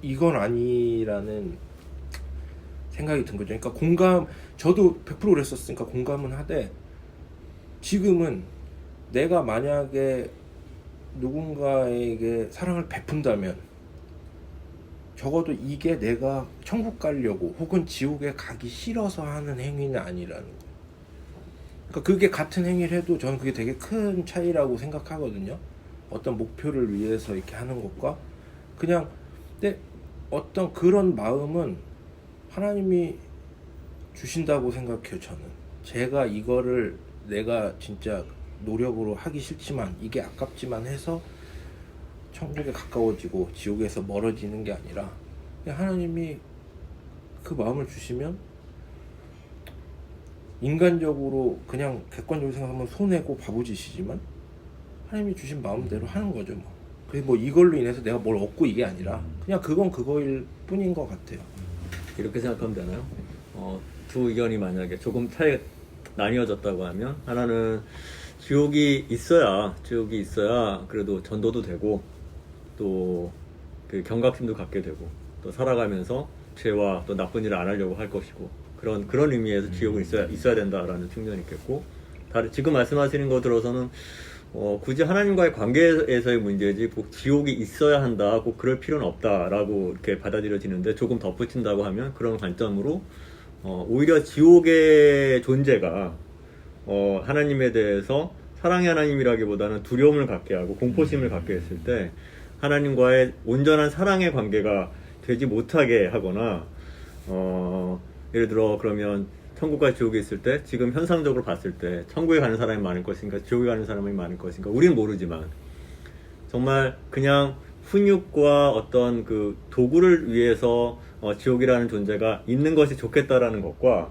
이건 아니라는 생각이 든 거죠. 그러니까 공감 저도 100% 그랬었으니까 공감은 하되 지금은 내가 만약에 누군가에게 사랑을 베푼다면 적어도 이게 내가 천국 가려고 혹은 지옥에 가기 싫어서 하는 행위는 아니라는 거. 그러니까 그게 같은 행위를 해도 저는 그게 되게 큰 차이라고 생각하거든요. 어떤 목표를 위해서 이렇게 하는 것과 그냥 근데 어떤 그런 마음은 하나님이 주신다고 생각해요. 저는 제가 이거를 내가 진짜 노력으로 하기 싫지만 이게 아깝지만 해서 천국에 가까워지고 지옥에서 멀어지는 게 아니라 그냥 하나님이 그 마음을 주시면 인간적으로 그냥 객관적으로 생각하면 손해고 바보짓이지만 하나님이 주신 마음대로 하는 거죠. 뭐. 그래서 뭐 이걸로 인해서 내가 뭘 얻고 이게 아니라 그냥 그건 그거일 뿐인 것 같아요. 이렇게 생각하면 되나요? 두 의견이 만약에 조금 차이가 나뉘어졌다고 하면 하나는 지옥이 있어야 그래도 전도도 되고 또 그 경각심도 갖게 되고 또 살아가면서 죄와 또 나쁜 일을 안 하려고 할 것이고 그런 의미에서 지옥은 있어야 된다라는 측면이 있겠고 지금 말씀하시는 거 들어서는 굳이 하나님과의 관계에서의 문제지 꼭 지옥이 있어야 한다 꼭 그럴 필요는 없다라고 이렇게 받아들여지는데 조금 덧붙인다고 하면 그런 관점으로 오히려 지옥의 존재가 하나님에 대해서 사랑의 하나님이라기보다는 두려움을 갖게 하고 공포심을 갖게 했을 때 하나님과의 온전한 사랑의 관계가 되지 못하게 하거나 예를 들어 그러면 천국과 지옥에 있을 때 지금 현상적으로 봤을 때 천국에 가는 사람이 많을 것인가 지옥에 가는 사람이 많을 것인가 우리는 모르지만 정말 그냥 훈육과 어떤 그 도구를 위해서 지옥이라는 존재가 있는 것이 좋겠다라는 것과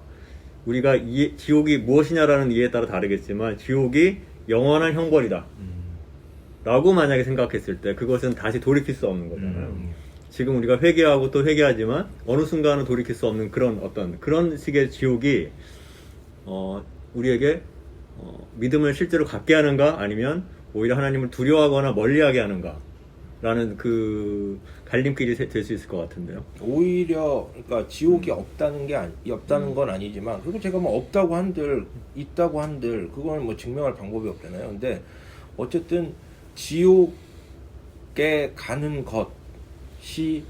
우리가 지옥이 무엇이냐라는 이해에 따라 다르겠지만 지옥이 영원한 형벌이다 라고 만약에 생각했을 때 그것은 다시 돌이킬 수 없는 거잖아요. 지금 우리가 회개하고 또 회개하지만 어느 순간은 돌이킬 수 없는 그런 식의 지옥이 우리에게 믿음을 실제로 갖게 하는가 아니면 오히려 하나님을 두려워하거나 멀리하게 하는가 라는 그 갈림길이 될 수 있을 것 같은데요. 오히려 그러니까 지옥이 없다는 건 아니지만 그리고 제가 뭐 없다고 한들 있다고 한들 그건 뭐 증명할 방법이 없잖아요. 근데 어쨌든 지옥에 가는 것이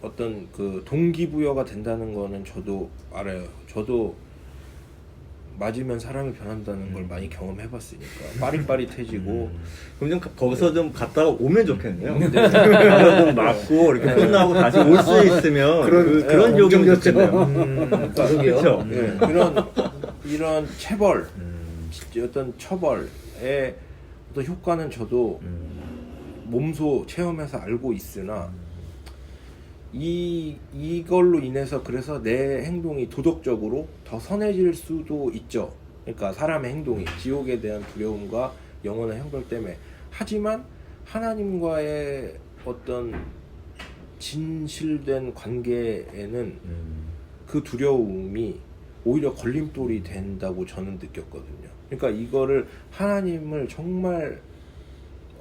어떤 그 동기부여가 된다는 거는 저도 알아요. 저도 맞으면 사람이 변한다는 걸 많이 경험해봤으니까 빠릿빠릿해지고 그럼 좀 거기서 좀 갔다가 오면 좋겠네요. 가서 좀 맞고 이렇게 끝나고 다시 올 수 있으면 그런 지옥이면 좋겠네요. 그러게요. 이런 체벌 어떤 처벌의 어떤 효과는 저도 몸소 체험해서 알고 있으나 이걸로 인해서 그래서 내 행동이 도덕적으로 더 선해질 수도 있죠. 그러니까 사람의 행동이 지옥에 대한 두려움과 영원한 형벌 때문에 하지만 하나님과의 어떤 진실된 관계에는 그 두려움이 오히려 걸림돌이 된다고 저는 느꼈거든요. 그러니까 이거를 하나님을 정말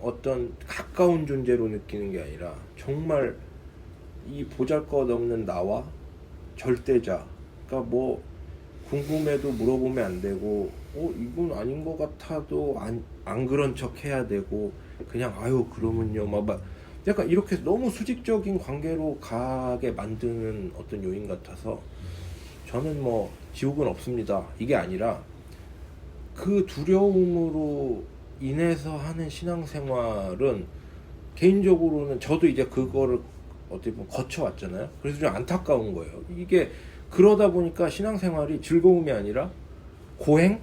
어떤 가까운 존재로 느끼는 게 아니라 정말 이 보잘것없는 나와 절대자 그러니까 뭐 궁금해도 물어보면 안 되고 이건 아닌 것 같아도 안 그런 척 해야 되고 그냥 아유 그러면요 막 약간 이렇게 너무 수직적인 관계로 가게 만드는 어떤 요인 같아서 저는 뭐 지옥은 없습니다 이게 아니라 그 두려움으로 인해서 하는 신앙생활은 개인적으로는 저도 이제 그거를 어떻게 보면 거쳐왔잖아요. 그래서 좀 안타까운 거예요. 이게 그러다 보니까 신앙생활이 즐거움이 아니라 고행이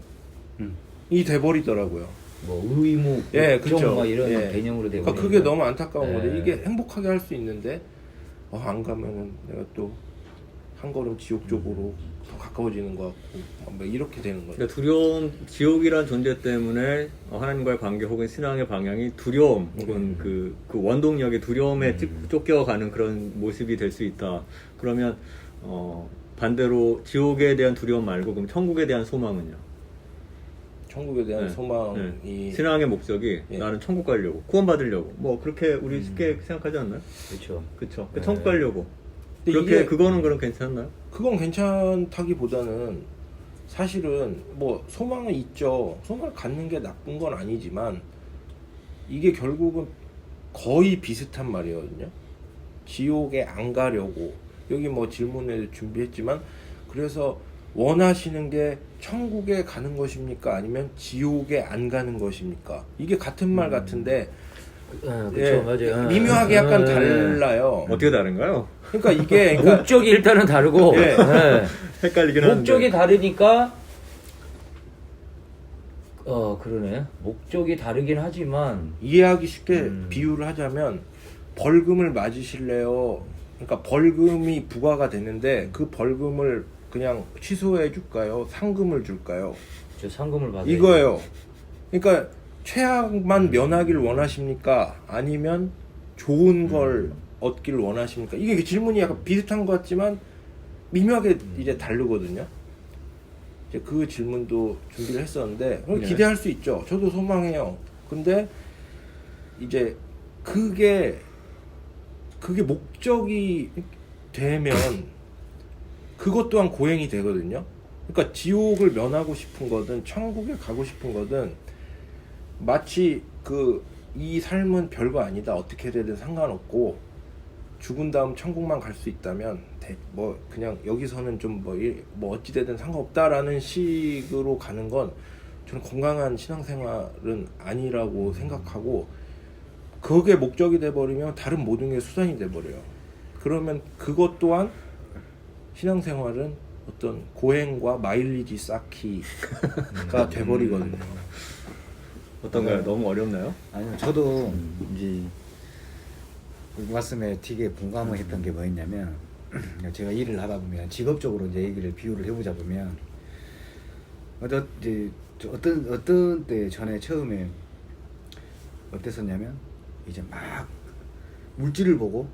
돼버리더라고요. 뭐 의무, 예, 걱정 막 그쵸. 이런 예. 개념으로 되고. 그러니까 그게 너무 안타까운 건데 예. 이게 행복하게 할 수 있는데 안 가면은 내가 또 한 걸음 지옥 쪽으로 더 가까워지는 것 같고 뭐 이렇게 되는 거죠. 그러니까 두려움, 지옥이란 존재 때문에 하나님과의 관계 혹은 신앙의 방향이 두려움 혹은 그 원동력의 두려움에 쫓겨가는 그런 모습이 될 수 있다. 그러면 반대로 지옥에 대한 두려움 말고 그럼 천국에 대한 소망은요? 천국에 대한 네. 소망이 신앙의 목적이 예. 나는 천국 가려고 구원받으려고 뭐 그렇게 우리 쉽게 생각하지 않나요? 그렇죠. 그쵸. 네. 천국 가려고 근데 그렇게 이게- 그거는 그럼 괜찮나요? 그건 괜찮다기보다는 사실은 뭐 소망은 있죠. 소망을 갖는 게 나쁜 건 아니지만 이게 결국은 거의 비슷한 말이거든요. 지옥에 안 가려고 여기 뭐 질문을 준비했지만 그래서 원하시는 게 천국에 가는 것입니까? 아니면 지옥에 안 가는 것입니까? 이게 같은 말 같은데 그렇죠, 예, 맞아요. 미묘하게 약간 달라요. 어떻게 다른가요? 그러니까 이게 그러니까 목적이 일단은 다르고 예. 예. 헷갈리긴 하는데 목적이 다르니까 그러네. 목적이 다르긴 하지만 이해하기 쉽게 비유를 하자면 벌금을 맞으실래요? 그러니까 벌금이 부과가 되는데 그 벌금을 그냥 취소해 줄까요? 상금을 줄까요? 저 상금을 받아야 이거예요. 그러니까 최악만 면하길 원하십니까? 아니면 좋은 걸 얻기를 원하십니까? 이게 질문이 약간 비슷한 것 같지만 미묘하게 이제 다르거든요. 이제 그 질문도 준비를 했었는데 네. 기대할 수 있죠. 저도 소망해요. 근데 이제 그게 목적이 되면 그것 또한 고행이 되거든요. 그러니까 지옥을 면하고 싶은 거든 천국에 가고 싶은 거든 마치 이 삶은 별거 아니다. 어떻게 되든 상관없고 죽은 다음 천국만 갈 수 있다면 뭐 그냥 여기서는 좀 뭐 어찌 되든 상관없다라는 식으로 가는 건 저는 건강한 신앙생활은 아니라고 생각하고 그게 목적이 돼버리면 다른 모든 게 수단이 돼버려요. 그러면 그것 또한 신앙생활은 어떤 고행과 마일리지 쌓기가 돼버리거든요. 어떤가요? 너무 어렵나요? 아니요, 저도 이제 말씀에 되게 공감을 했던 게 뭐였냐면 제가 일을 하다 보면 직업적으로 이제 얘기를 비유를 해보자 보면 어떤 때 전에 처음에 어땠었냐면 이제 막 물질을 보고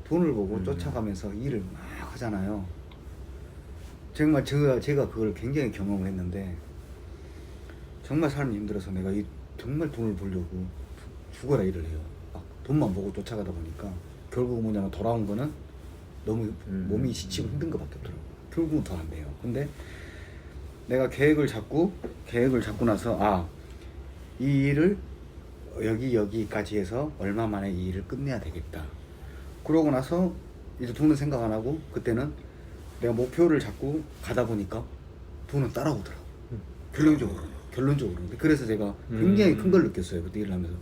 돈을 보고 쫓아가면서 일을 막 하잖아요. 정말 제가 그걸 굉장히 경험을 했는데 정말 삶이 힘들어서 내가 정말 돈을 벌려고 죽어라 일을 해요. 막 돈만 보고 쫓아가다 보니까 결국 뭐냐면 돌아온 거는 너무 몸이 지치고 힘든 것밖에 없더라고요. 결국은 더 안 돼요. 근데 내가 계획을 잡고 나서 이 일을 여기까지 해서 얼마 만에 이 일을 끝내야 되겠다. 그러고 나서 이제 돈은 생각 안 하고 그때는 내가 목표를 잡고 가다 보니까 돈은 따라오더라고. 결론적으로. 그래서 제가 굉장히 큰 걸 느꼈어요. 그때 일을 하면서.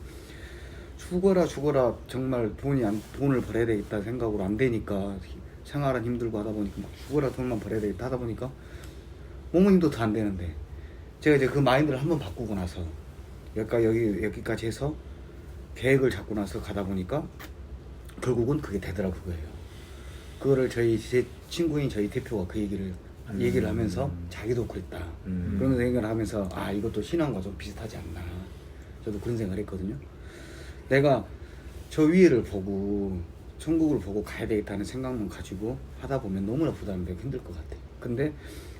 죽어라 정말 돈을 벌어야 되겠다 생각으로 안 되니까 생활은 힘들고 하다 보니까 막 죽어라 돈만 벌어야 되겠다 하다 보니까 몸은 힘도 더 안 되는데 제가 이제 그 마인드를 한번 바꾸고 나서 여기까지 해서 계획을 잡고 나서 가다 보니까 결국은 그게 되더라고요. 그거를 제 친구인 저희 대표가 그 얘기를 하면서 자기도 그랬다. 그런 생각을 하면서 이것도 신앙과 좀 비슷하지 않나. 저도 그런 생각을 했거든요. 내가 저 위에를 보고 천국을 보고 가야 되겠다는 생각만 가지고 하다 보면 너무나 부담되고 힘들 것 같아요. 근데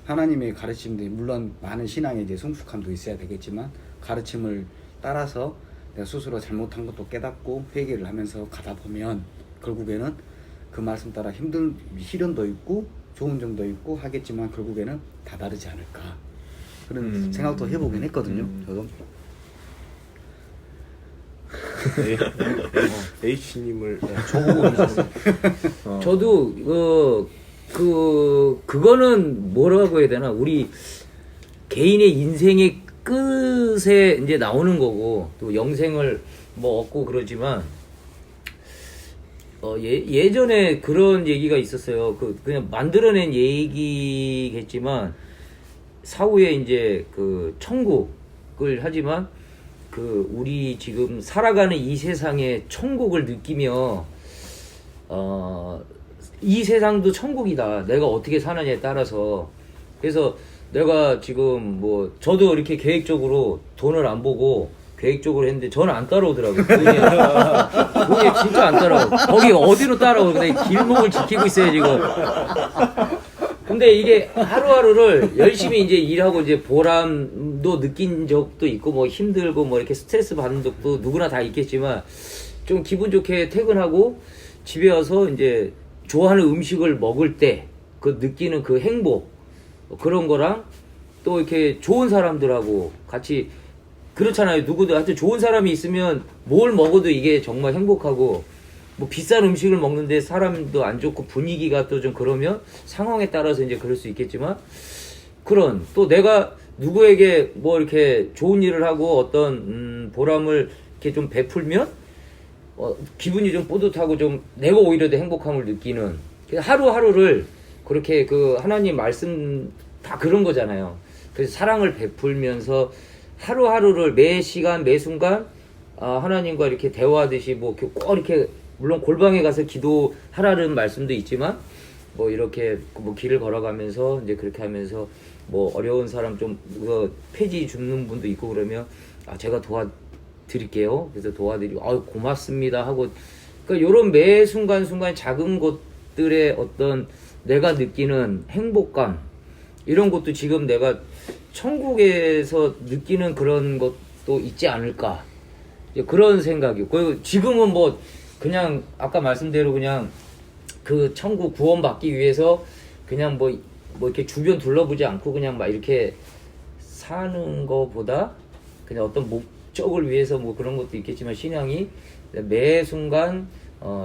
하나님의 가르침들이 물론 많은 신앙에 이제 성숙함도 있어야 되겠지만 가르침을 따라서 내가 스스로 잘못한 것도 깨닫고 회개를 하면서 가다 보면 결국에는 그 말씀 따라 힘든 시련도 있고 좋은 점도 있고 하겠지만 결국에는 다 다르지 않을까 그런 생각도 해보긴 했거든요. 저도. H님을 저도 그거는 뭐라고 해야 되나 우리 개인의 인생의 끝에 이제 나오는 거고 또 영생을 뭐 얻고 그러지만 예전에 그런 얘기가 있었어요. 그냥 만들어낸 얘기겠지만 사후에 이제 그 천국을 하지만 우리 지금 살아가는 이 세상의 천국을 느끼며 이 세상도 천국이다. 내가 어떻게 사느냐에 따라서. 그래서 내가 지금 뭐 저도 이렇게 계획적으로 돈을 안 보고 계획적으로 했는데 저는 안 따라오더라고요. 그게 진짜 안 따라오고. 거기 어디로 따라오고. 내가 길목을 지키고 있어요 지금. 근데 이게 하루하루를 열심히 이제 일하고 이제 보람도 느낀 적도 있고 뭐 힘들고 뭐 이렇게 스트레스 받는 적도 누구나 다 있겠지만 좀 기분 좋게 퇴근하고 집에 와서 이제 좋아하는 음식을 먹을 때 그 느끼는 그 행복 그런 거랑 또 이렇게 좋은 사람들하고 같이 그렇잖아요. 누구도 하여튼 좋은 사람이 있으면 뭘 먹어도 이게 정말 행복하고 뭐 비싼 음식을 먹는데 사람도 안 좋고 분위기가 또 좀 그러면 상황에 따라서 이제 그럴 수 있겠지만 그런 또 내가 누구에게 뭐 이렇게 좋은 일을 하고 어떤 보람을 이렇게 좀 베풀면 기분이 좀 뿌듯하고 좀 내가 오히려 더 행복함을 느끼는 하루하루를 그렇게 그 하나님 말씀 다 그런 거잖아요. 그래서 사랑을 베풀면서 하루하루를 매 시간 매 순간 하나님과 이렇게 대화하듯이 뭐 꼭 이렇게 물론 골방에 가서 기도하라는 말씀도 있지만 뭐 이렇게 뭐 길을 걸어가면서 이제 그렇게 하면서 뭐 어려운 사람 좀 폐지 줍는 분도 있고 그러면 제가 도와드릴게요. 그래서 도와드리고 고맙습니다 하고 그러니까 이런 매 순간순간 작은 것들의 어떤 내가 느끼는 행복감 이런 것도 지금 내가 천국에서 느끼는 그런 것도 있지 않을까 그런 생각이고 그리고 지금은 뭐 그냥 아까 말씀대로 그냥 그 천국 구원받기 위해서 그냥 뭐 이렇게 주변 둘러보지 않고 그냥 막 이렇게 사는 거보다 그냥 어떤 목적을 위해서 뭐 그런 것도 있겠지만 신앙이 매 순간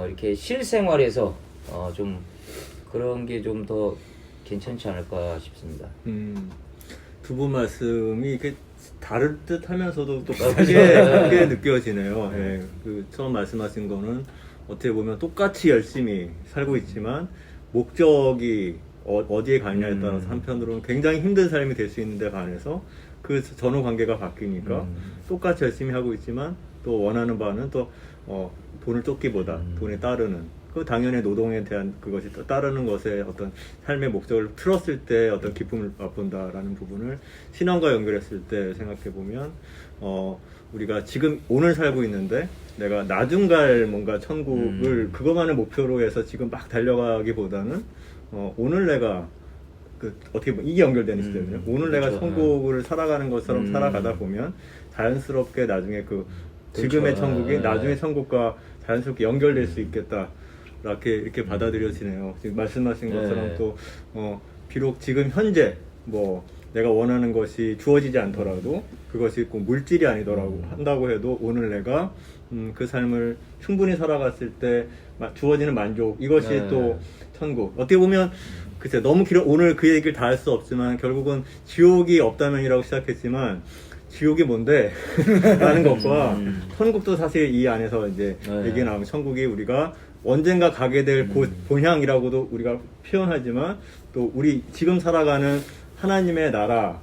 이렇게 실생활에서 좀 그런 게 좀 더 괜찮지 않을까 싶습니다. 두 분 말씀이 이렇게 다를 듯 하면서도 또 크게 느껴지네요. 예, 그 처음 말씀하신 거는 어떻게 보면 똑같이 열심히 살고 있지만 목적이 어디에 가느냐에 따라서 한편으로는 굉장히 힘든 삶이 될 수 있는데 반해서 그 전후 관계가 바뀌니까 똑같이 열심히 하고 있지만 또 원하는 바는 또 돈을 쫓기보다 돈에 따르는 그 당연히 노동에 대한 그것이 따르는 것에 어떤 삶의 목적을 틀었을 때 어떤 기쁨을 맛본다라는 부분을 신앙과 연결했을 때 생각해 보면 우리가 지금 오늘 살고 있는데 내가 나중 갈 뭔가 천국을 그것만을 목표로 해서 지금 막 달려가기보다는 오늘 내가 어떻게 보면 이게 연결되는 시대거든요. 오늘 내가 천국을 살아가는 것처럼 살아가다 보면 자연스럽게 나중에 지금의 천국이 나중의 천국과 자연스럽게 연결될 수 있겠다. 이렇게 받아들여지네요. 지금 말씀하신 것처럼 또 비록 지금 현재 뭐 내가 원하는 것이 주어지지 않더라도 그것이 꼭 물질이 아니더라고 한다고 해도 오늘 내가 그 삶을 충분히 살아갔을 때 주어지는 만족 이것이 또 천국. 어떻게 보면 글쎄 너무 길어 오늘 그 얘기를 다 할 수 없지만 결국은 지옥이 없다면이라고 시작했지만 지옥이 뭔데? 라는 것과 천국도 사실 이 안에서 이제 얘기 나오면 천국이 우리가 언젠가 가게 될 곳, 본향이라고도 우리가 표현하지만 또 우리 지금 살아가는 하나님의 나라가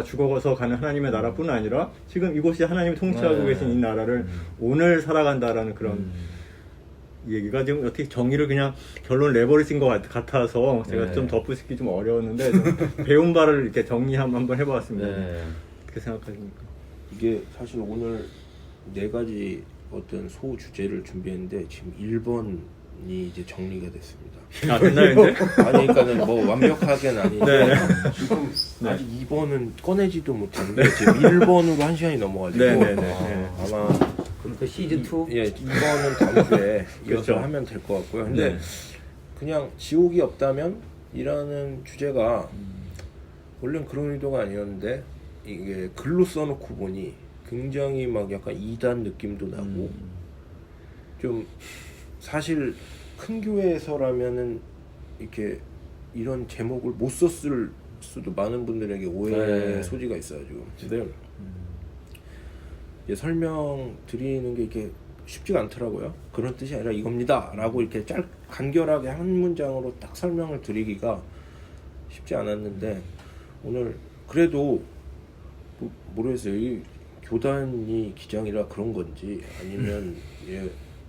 죽어서 가는 하나님의 나라뿐 아니라 지금 이곳이 하나님이 통치하고 계신 이 나라를 오늘 살아간다라는 그런 얘기가 지금 어떻게 정의를 그냥 결론을 내버리신 것 같아서 제가 좀 덧붙이기 좀 어려웠는데 좀 배운 바를 이렇게 정리 한번 해보았습니다. 어떻게 생각하십니까? 이게 사실 오늘 4가지 어떤 소 주제를 준비했는데 지금 1번이 이제 정리가 됐습니다. 됐나요 이제? 아니 그러니까는 뭐 완벽하게는 아닌데 네. 지금 아직 2번은 꺼내지도 못했는데 지금 1번으로 1시간이 넘어가지고 아마 그럼 또 시즌 2? 예, 2번은 다음 주에 이어서 그렇죠. 하면 될 것 같고요. 근데 그냥 지옥이 없다면 이라는 주제가 원래는 그런 의도가 아니었는데 이게 글로 써놓고 보니 굉장히 막 약간 이단 느낌도 나고 좀 사실 큰 교회에서라면은 이렇게 이런 제목을 못 썼을 수도 많은 분들에게 오해의 소지가 있어요 지금. 근데 이제 설명 드리는 게 이렇게 쉽지가 않더라고요. 그런 뜻이 아니라 이겁니다라고 이렇게 간결하게 한 문장으로 딱 설명을 드리기가 쉽지 않았는데 오늘 그래도 모르겠어요. 이 교단이 기장이라 그런 건지 아니면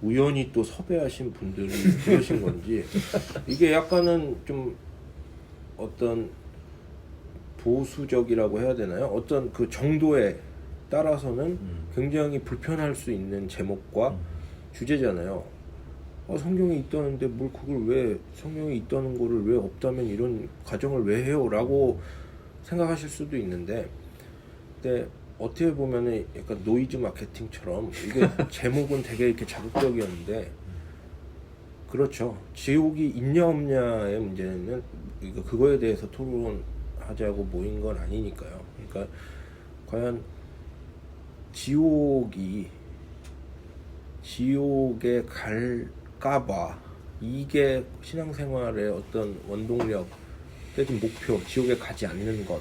우연히 또 섭외하신 분들이 그러신 건지 이게 약간은 좀 어떤 보수적이라고 해야 되나요? 어떤 그 정도에 따라서는 굉장히 불편할 수 있는 제목과 주제잖아요. 성경에 있다는데 뭘 그걸 왜 성경에 있다는 거를 왜 없다면 이런 가정을 왜 해요? 라고 생각하실 수도 있는데 근데 어떻게 보면은 약간 노이즈 마케팅처럼 이게 제목은 되게 이렇게 자극적이었는데 그렇죠. 지옥이 있냐 없냐의 문제는 그거에 대해서 토론하자고 모인 건 아니니까요. 그러니까 과연 지옥에 갈까봐 이게 신앙생활의 어떤 원동력 내지 목표, 지옥에 가지 않는 것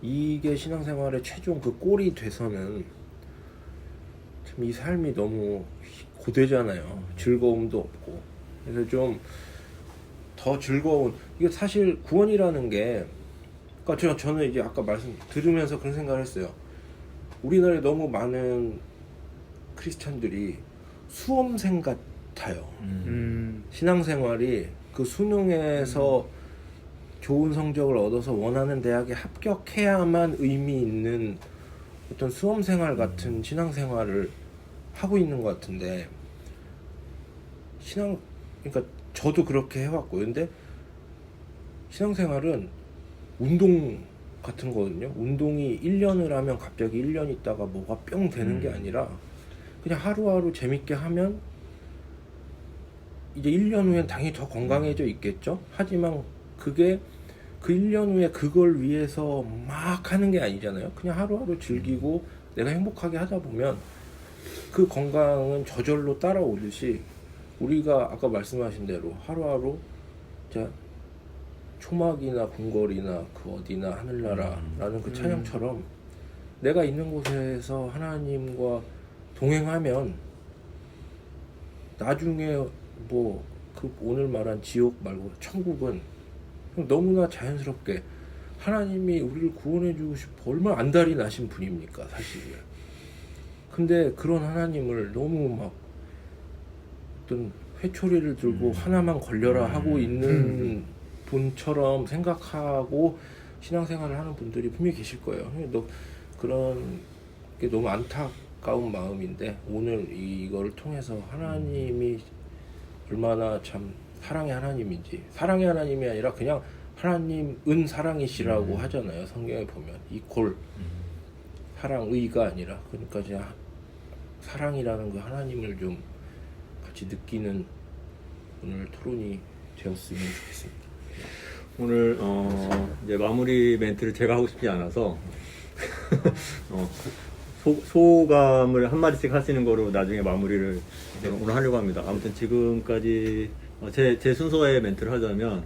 이게 신앙생활의 최종 그 꼴이 돼서는 참 이 삶이 너무 고되잖아요. 즐거움도 없고. 그래서 좀 더 즐거운 이게 사실 구원이라는 게 그러니까 저는 이제 아까 말씀 들으면서 그런 생각을 했어요. 우리나라에 너무 많은 크리스찬들이 수험생 같아요. 신앙생활이 그 수능에서 좋은 성적을 얻어서 원하는 대학에 합격해야만 의미 있는 어떤 수험생활 같은 신앙생활을 하고 있는 것 같은데 그러니까 저도 그렇게 해왔고 근데 신앙생활은 운동 같은 거거든요. 운동이 1년을 하면 갑자기 1년 있다가 뭐가 뿅 되는 게 아니라 그냥 하루하루 재밌게 하면 이제 1년 후엔 당연히 더 건강해져 있겠죠. 하지만 그게 그 1년 후에 그걸 위해서 막 하는 게 아니잖아요. 그냥 하루하루 즐기고 내가 행복하게 하다 보면 그 건강은 저절로 따라오듯이 우리가 아까 말씀하신 대로 하루하루 자 초막이나 궁궐이나 그 어디나 하늘나라라는 그 찬양처럼 내가 있는 곳에서 하나님과 동행하면 나중에 뭐 그 오늘 말한 지옥 말고 천국은 너무나 자연스럽게 하나님이 우리를 구원해 주고 싶어 얼마나 안달이 나신 분입니까 사실. 근데 그런 하나님을 너무 막 어떤 회초리를 들고 하나만 걸려라 하고 있는 분처럼 생각하고 신앙생활을 하는 분들이 분명히 계실 거예요. 그런 게 너무 안타까운 마음인데 오늘 이거를 통해서 하나님이 얼마나 참 사랑의 하나님인지 사랑의 하나님이 아니라 그냥 하나님은 사랑이시라고 하잖아요. 성경에 보면 이콜 사랑의가 아니라 그러니까 그냥 사랑이라는 그 하나님을 좀 같이 느끼는 오늘 토론이 되었으면 좋겠습니다. 오늘 이제 마무리 멘트를 제가 하고 싶지 않아서 소감을 한마디씩 하시는 거로 나중에 마무리를 오늘 하려고 합니다. 아무튼 지금까지 제 순서의 멘트를 하자면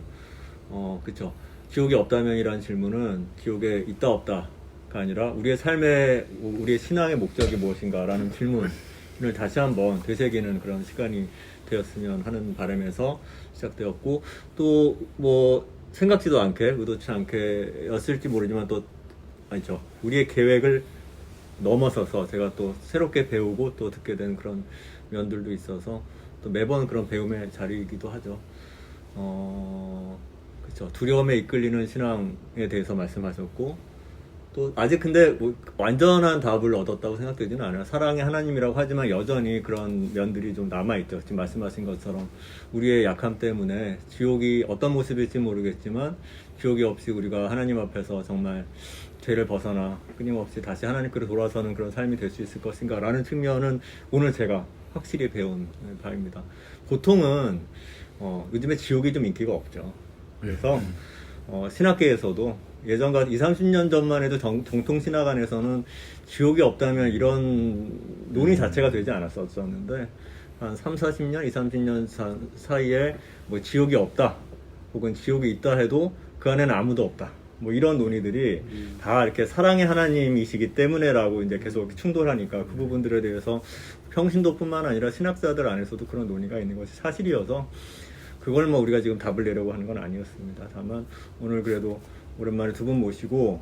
그쵸. 지옥이 없다면이라는 질문은 지옥에 있다 없다가 아니라 우리의 삶의 우리의 신앙의 목적이 무엇인가라는 질문을 다시 한번 되새기는 그런 시간이 되었으면 하는 바람에서 시작되었고 또 뭐 생각지도 않게 의도치 않게였을지 모르지만 또 아니죠. 우리의 계획을 넘어서서 제가 또 새롭게 배우고 또 듣게 된 그런 면들도 있어서 또 매번 그런 배움의 자리이기도 하죠. 그렇죠. 두려움에 이끌리는 신앙에 대해서 말씀하셨고 또 아직 근데 뭐 완전한 답을 얻었다고 생각되지는 않아요. 사랑의 하나님이라고 하지만 여전히 그런 면들이 좀 남아있죠. 지금 말씀하신 것처럼 우리의 약함 때문에 지옥이 어떤 모습일지 모르겠지만 지옥이 없이 우리가 하나님 앞에서 정말 죄를 벗어나 끊임없이 다시 하나님께로 돌아서는 그런 삶이 될 수 있을 것인가 라는 측면은 오늘 제가 확실히 배운 바입니다. 보통은 요즘에 지옥이 좀 인기가 없죠. 그래서 신학계에서도 예전과 20-30년 전만 해도 정통 신학 안에서는 지옥이 없다면 이런 논의 자체가 되지 않았었는데 한 30-40년, 20-30년 사이에 뭐 지옥이 없다 혹은 지옥이 있다 해도 그 안에는 아무도 없다 뭐 이런 논의들이 다 이렇게 사랑의 하나님이시기 때문에라고 이제 계속 충돌하니까 그 부분들에 대해서 평신도뿐만 아니라 신학자들 안에서도 그런 논의가 있는 것이 사실이어서 그걸 뭐 우리가 지금 답을 내려고 하는 건 아니었습니다. 다만 오늘 그래도 오랜만에 두 분 모시고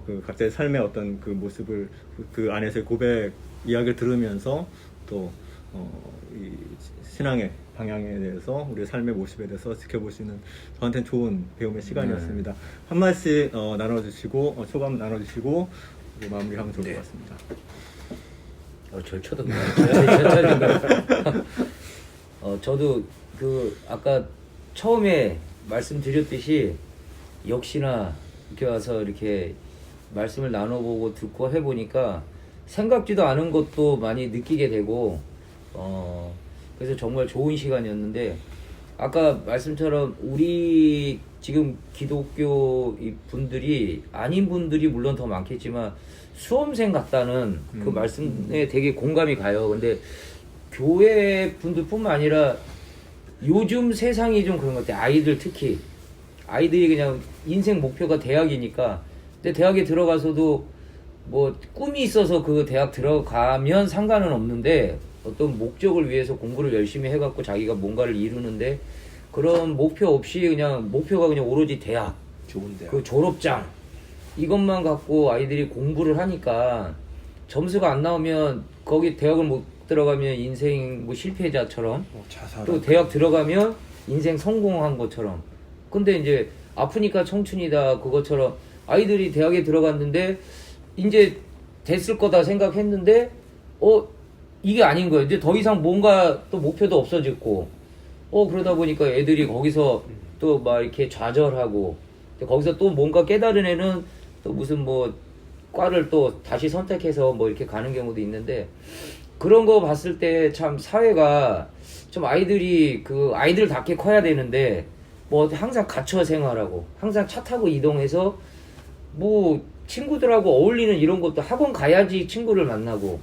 그 각자의 삶의 어떤 그 모습을 그 안에서의 고백 이야기를 들으면서 또 이 신앙의 방향에 대해서 우리의 삶의 모습에 대해서 지켜볼 수 있는 저한테는 좋은 배움의 시간이었습니다. 한 말씩 나눠주시고 소감 나눠주시고 마무리하면 좋을 것 같습니다. 절 쳐다보네. 저도 그 아까 처음에 말씀드렸듯이 역시나 이렇게 와서 이렇게 말씀을 나눠보고 듣고 해보니까 생각지도 않은 것도 많이 느끼게 되고 그래서 정말 좋은 시간이었는데 아까 말씀처럼 우리 지금 기독교 이 분들이 아닌 분들이 물론 더 많겠지만 수험생 같다는 그 말씀에 되게 공감이 가요. 근데 교회 분들뿐만 아니라 요즘 세상이 좀 그런 것 같아요. 아이들 특히 아이들이 그냥 인생 목표가 대학이니까 근데 대학에 들어가서도 뭐 꿈이 있어서 그 대학 들어가면 상관은 없는데 어떤 목적을 위해서 공부를 열심히 해갖고 자기가 뭔가를 이루는데 그런 목표 없이 그냥 목표가 그냥 오로지 대학 좋은 대학. 그 졸업장 이것만 갖고 아이들이 공부를 하니까 점수가 안 나오면 거기 대학을 못 들어가면 인생 뭐 실패자처럼 자살. 또 대학 들어가면 인생 성공한 것처럼 근데 이제 아프니까 청춘이다 그것처럼 아이들이 대학에 들어갔는데 이제 됐을 거다 생각했는데 이게 아닌 거예요. 이제 더 이상 뭔가 또 목표도 없어졌고 그러다 보니까 애들이 거기서 또 막 이렇게 좌절하고 거기서 또 뭔가 깨달은 애는 또 무슨 뭐 과를 또 다시 선택해서 뭐 이렇게 가는 경우도 있는데 그런 거 봤을 때 참 사회가 좀 아이들답게 커야 되는데 뭐 항상 갇혀 생활하고 항상 차 타고 이동해서 뭐 친구들하고 어울리는 이런 것도 학원 가야지 친구를 만나고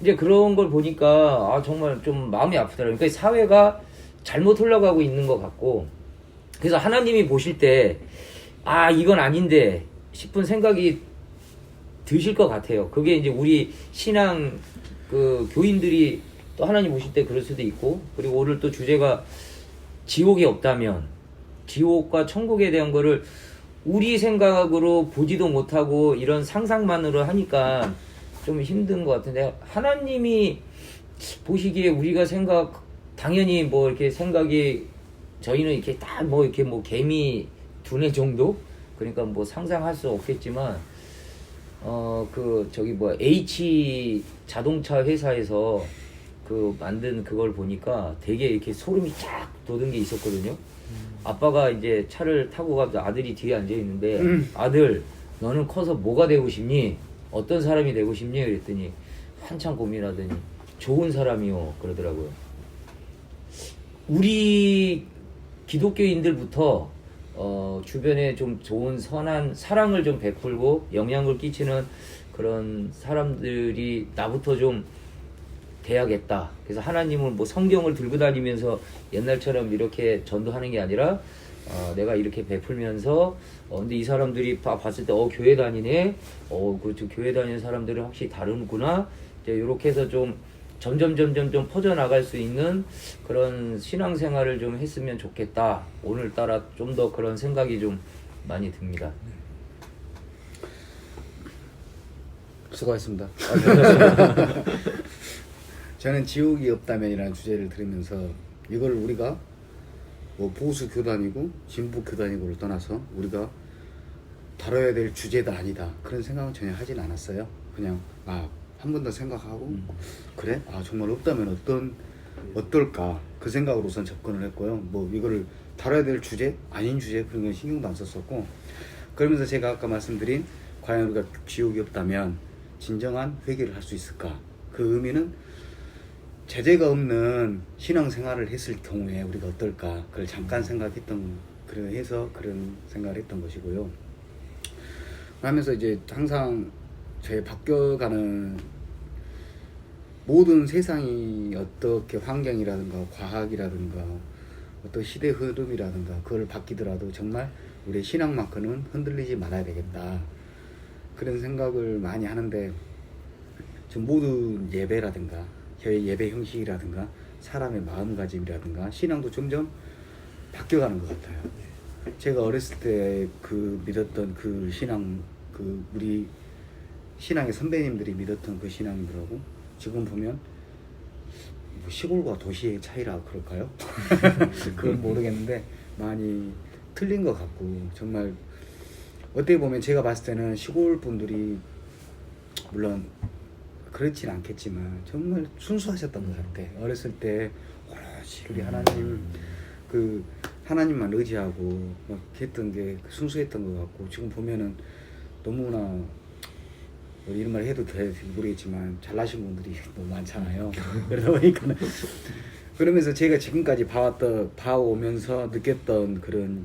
이제 그런 걸 보니까 정말 좀 마음이 아프더라고요. 그러니까 사회가 잘못 흘러가고 있는 것 같고 그래서 하나님이 보실 때 이건 아닌데 싶은 생각이 드실 것 같아요. 그게 이제 우리 신앙 그 교인들이 또 하나님 보실 때 그럴 수도 있고 그리고 오늘 또 주제가 지옥이 없다면 지옥과 천국에 대한 거를 우리 생각으로 보지도 못하고 이런 상상만으로 하니까 좀 힘든 것 같은데 하나님이 보시기에 우리가 당연히 뭐 이렇게 생각이 저희는 이렇게 딱 뭐 이렇게 뭐 개미 두뇌 정도 그러니까 뭐 상상할 수 없겠지만 H 자동차 회사에서 그 만든 그걸 보니까 되게 이렇게 소름이 쫙 돋은 게 있었거든요. 아빠가 이제 차를 타고 가서 아들이 뒤에 앉아 있는데 아들 너는 커서 뭐가 되고 싶니? 어떤 사람이 되고 싶니? 그랬더니 한참 고민하더니 좋은 사람이요 그러더라고요. 우리 기독교인들부터 주변에 좀 좋은 선한 사랑을 좀 베풀고 영향을 끼치는 그런 사람들이 나부터 좀 돼야겠다. 그래서 하나님은 뭐 성경을 들고 다니면서 옛날처럼 이렇게 전도하는 게 아니라 내가 이렇게 베풀면서 근데 이 사람들이 봤을 때 교회 다니네. 그렇죠. 교회 다니는 사람들은 확실히 다르구나. 이제 이렇게 해서 좀 점점 퍼져나갈 수 있는 그런 신앙생활을 좀 했으면 좋겠다. 오늘따라 좀 더 그런 생각이 좀 많이 듭니다. 수고하셨습니다. 저는 지옥이 없다면이라는 주제를 들으면서 이걸 우리가 뭐 보수 교단이고 진보 교단이고를 떠나서 우리가 다뤄야 될 주제도 아니다 그런 생각은 전혀 하진 않았어요. 그냥 한 번 더 생각하고 그래? 정말 없다면 어떨까 그 생각으로 우선 접근을 했고요. 뭐 이거를 다뤄야 될 주제 아닌 주제 그런 건 신경도 안 썼었고 그러면서 제가 아까 말씀드린 과연 우리가 지옥이 없다면 진정한 회개를 할 수 있을까 그 의미는 제재가 없는 신앙생활을 했을 경우에 우리가 어떨까 그걸 잠깐 생각했던 그래서 그런 생각을 했던 것이고요. 하면서 이제 항상 저희 바뀌어가는 모든 세상이 어떻게 환경이라든가 과학이라든가 어떤 시대 흐름이라든가 그걸 바뀌더라도 정말 우리의 신앙만큼은 흔들리지 말아야 되겠다 그런 생각을 많이 하는데 지금 모든 예배라든가 예배 형식이라든가 사람의 마음가짐이라든가 신앙도 점점 바뀌어가는 것 같아요. 제가 어렸을 때 믿었던 그 신앙 우리 신앙의 선배님들이 믿었던 그 신앙들하고 지금 보면 뭐 시골과 도시의 차이라 그럴까요? 그건 모르겠는데 많이 틀린 것 같고 정말 어떻게 보면 제가 봤을 때는 시골 분들이 물론 그렇진 않겠지만 정말 순수하셨던 것 같아. 어렸을 때 그게 하나님 그 하나님만 의지하고 막 했던 게 순수했던 것 같고 지금 보면은 너무나 뭐 이런 말 해도 될지 모르겠지만 잘나신 분들이 너무 많잖아요. 그러다 보니까는 그러면서 제가 지금까지 봐오면서 느꼈던 그런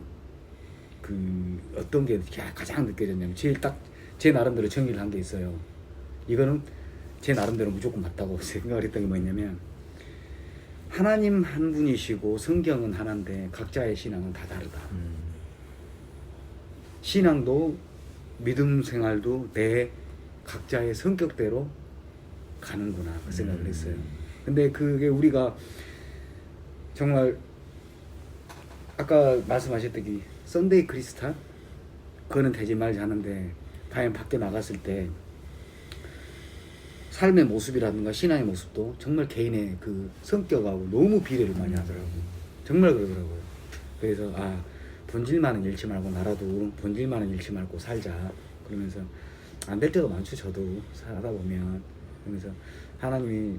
그 어떤 게 가장 느껴졌냐면 제일 딱 제 나름대로 정의를 한 게 있어요. 이거는 제 나름대로 무조건 맞다고 생각을 했던 게 뭐냐면 하나님 한 분이시고 성경은 하나인데 각자의 신앙은 다 다르다. 신앙도 믿음 생활도 내 각자의 성격대로 가는구나 그 생각을 했어요. 근데 그게 우리가 정말 아까 말씀하셨던 게 썬데이 크리스탈 그거는 되지 말자 하는데 과연 밖에 나갔을 때 삶의 모습이라든가 신앙의 모습도 정말 개인의 그 성격하고 너무 비례를 많이 하더라고요. 정말 그러더라고요. 그래서 본질만은 잃지 말고 나라도 본질만은 잃지 말고 살자. 그러면서 안 될 때도 많죠. 저도 살다 보면. 그러면서 하나님이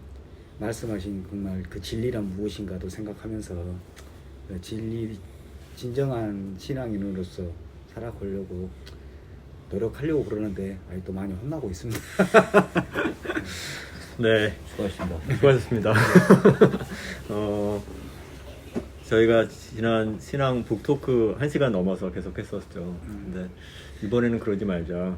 말씀하신 정말 그 진리란 무엇인가도 생각하면서 그 진정한 신앙인으로서 살아가려고 노력하려고 그러는데 또 많이 혼나고 있습니다. 네, 수고하셨습니다. 수고하셨습니다. 저희가 지난 신앙 북토크 1시간 넘어서 계속 했었죠. 근데 이번에는 그러지 말자.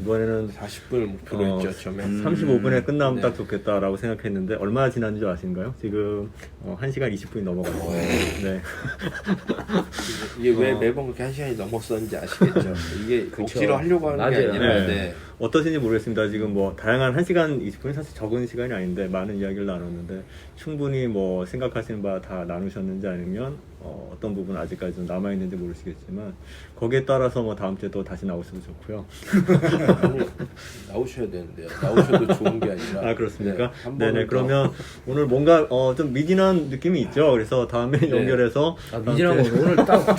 이번에는 40분을 목표로 했죠 처음에. 35분에 끝나면 네. 딱 좋겠다라고 생각했는데 얼마나 지났는지 아신가요? 지금 1시간 20분이 넘어갔어요. 네. 이게 왜 매번 그렇게 1시간이 넘었었는지 아시겠죠? 이게 억지로 하려고 하는 게 맞아요. 아니라 네. 네. 어떠신지 모르겠습니다. 지금 뭐 다양한 1시간 20분이 사실 적은 시간이 아닌데 많은 이야기를 나눴는데 충분히 뭐 생각하시는 바 다 나누셨는지 아니면 어떤 부분 아직까지 좀 남아있는지 모르시겠지만 거기에 따라서 뭐 다음 주에 또 다시 나오셔도 좋고요. 아니, 나오셔야 되는데요. 나오셔도 좋은 게 아니라. 그렇습니까? 네, 한 네네. 번은 더. 그러면 오늘 뭔가 좀 미진한 느낌이 있죠. 그래서 다음에 네. 연결해서 미진한 거 오늘 딱 확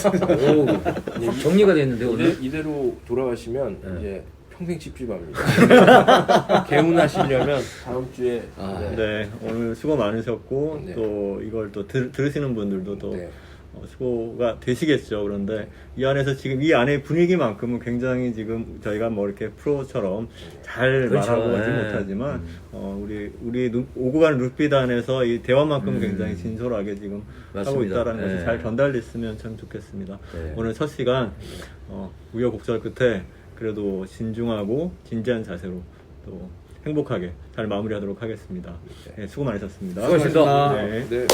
정리가 됐는데 오늘. 이대로 돌아가시면 네. 이제 평생 찝찝합니다. 개운하시려면 다음 주에 네, 오늘 수고 많으셨고 네. 또 이걸 또 들으시는 분들도 또 네. 수고가 되시겠죠. 그런데 이 안에서 지금 이 안의 분위기만큼은 굉장히 지금 저희가 뭐 이렇게 프로처럼 잘 그렇죠. 말하고 하지 네. 못하지만 우리 오고 가는 룻빛 안에서 이 대화만큼은 굉장히 진솔하게 지금 하고 맞습니다. 있다는 네. 것이 잘 전달됐으면 참 좋겠습니다. 네. 오늘 첫 시간 우여곡절 끝에 그래도 진중하고 진지한 자세로 또 행복하게 잘 마무리하도록 하겠습니다. 네, 수고 많으셨습니다. 수고하셨습니다. 네. 네.